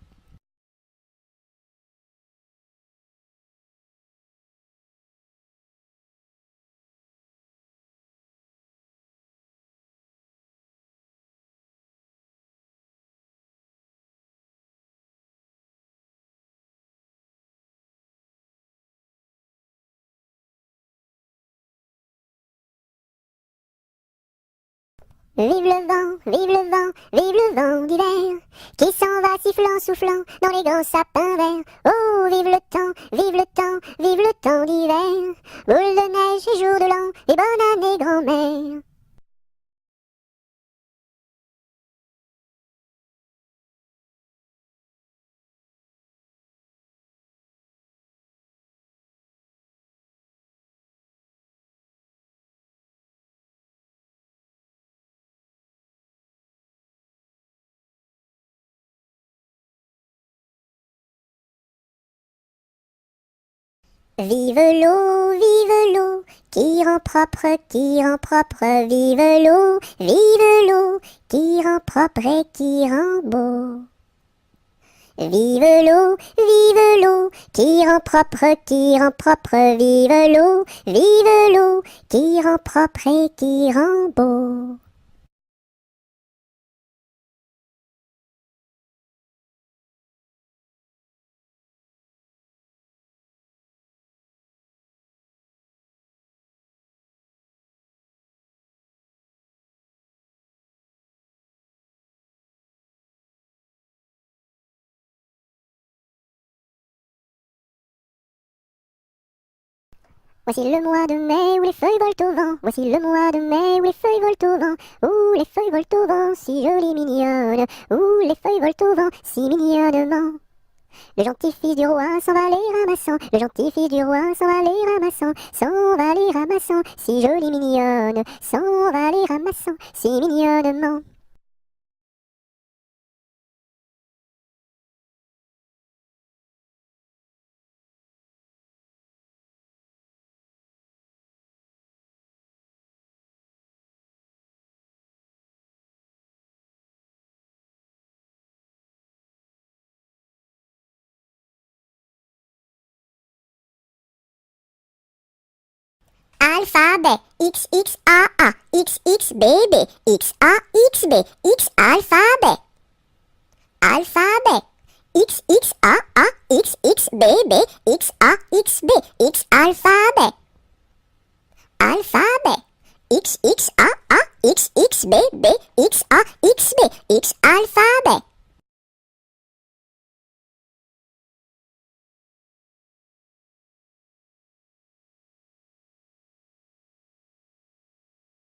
S1: Vive le vent, vive le vent, vive le vent d'hiver, qui s'en va sifflant, soufflant dans les grands sapins verts. Oh, vive le temps, vive le temps, vive le temps d'hiver, boule de neige et jour de l'an, et bonne année grand-mère. Vive l'eau, qui rend propre, vive l'eau, qui rend propre et qui rend beau. Vive l'eau, qui rend propre, vive l'eau, qui rend propre et qui rend beau. Voici le mois de mai où les feuilles volent au vent. Voici le mois de mai où les feuilles volent au vent. Où les feuilles volent au vent, si jolies mignonnes. Où les feuilles volent au vent, si mignonnement. Le gentil fils du roi s'en va les ramassant. Le gentil fils du roi s'en va les ramassant. S'en va les ramassant, si jolie mignonne. S'en va les ramassant, si mignonnement. Alphabet, X, X, A, A, X, X, B, B, X, A, X, B, X, alphabet. Alphabet, X, X, A, A, X, X, B, B, X, A, X, B, X, alphabet. Alphabet, X, X, A, A, X, X, B, B, X, A, X, B, X, alphabet.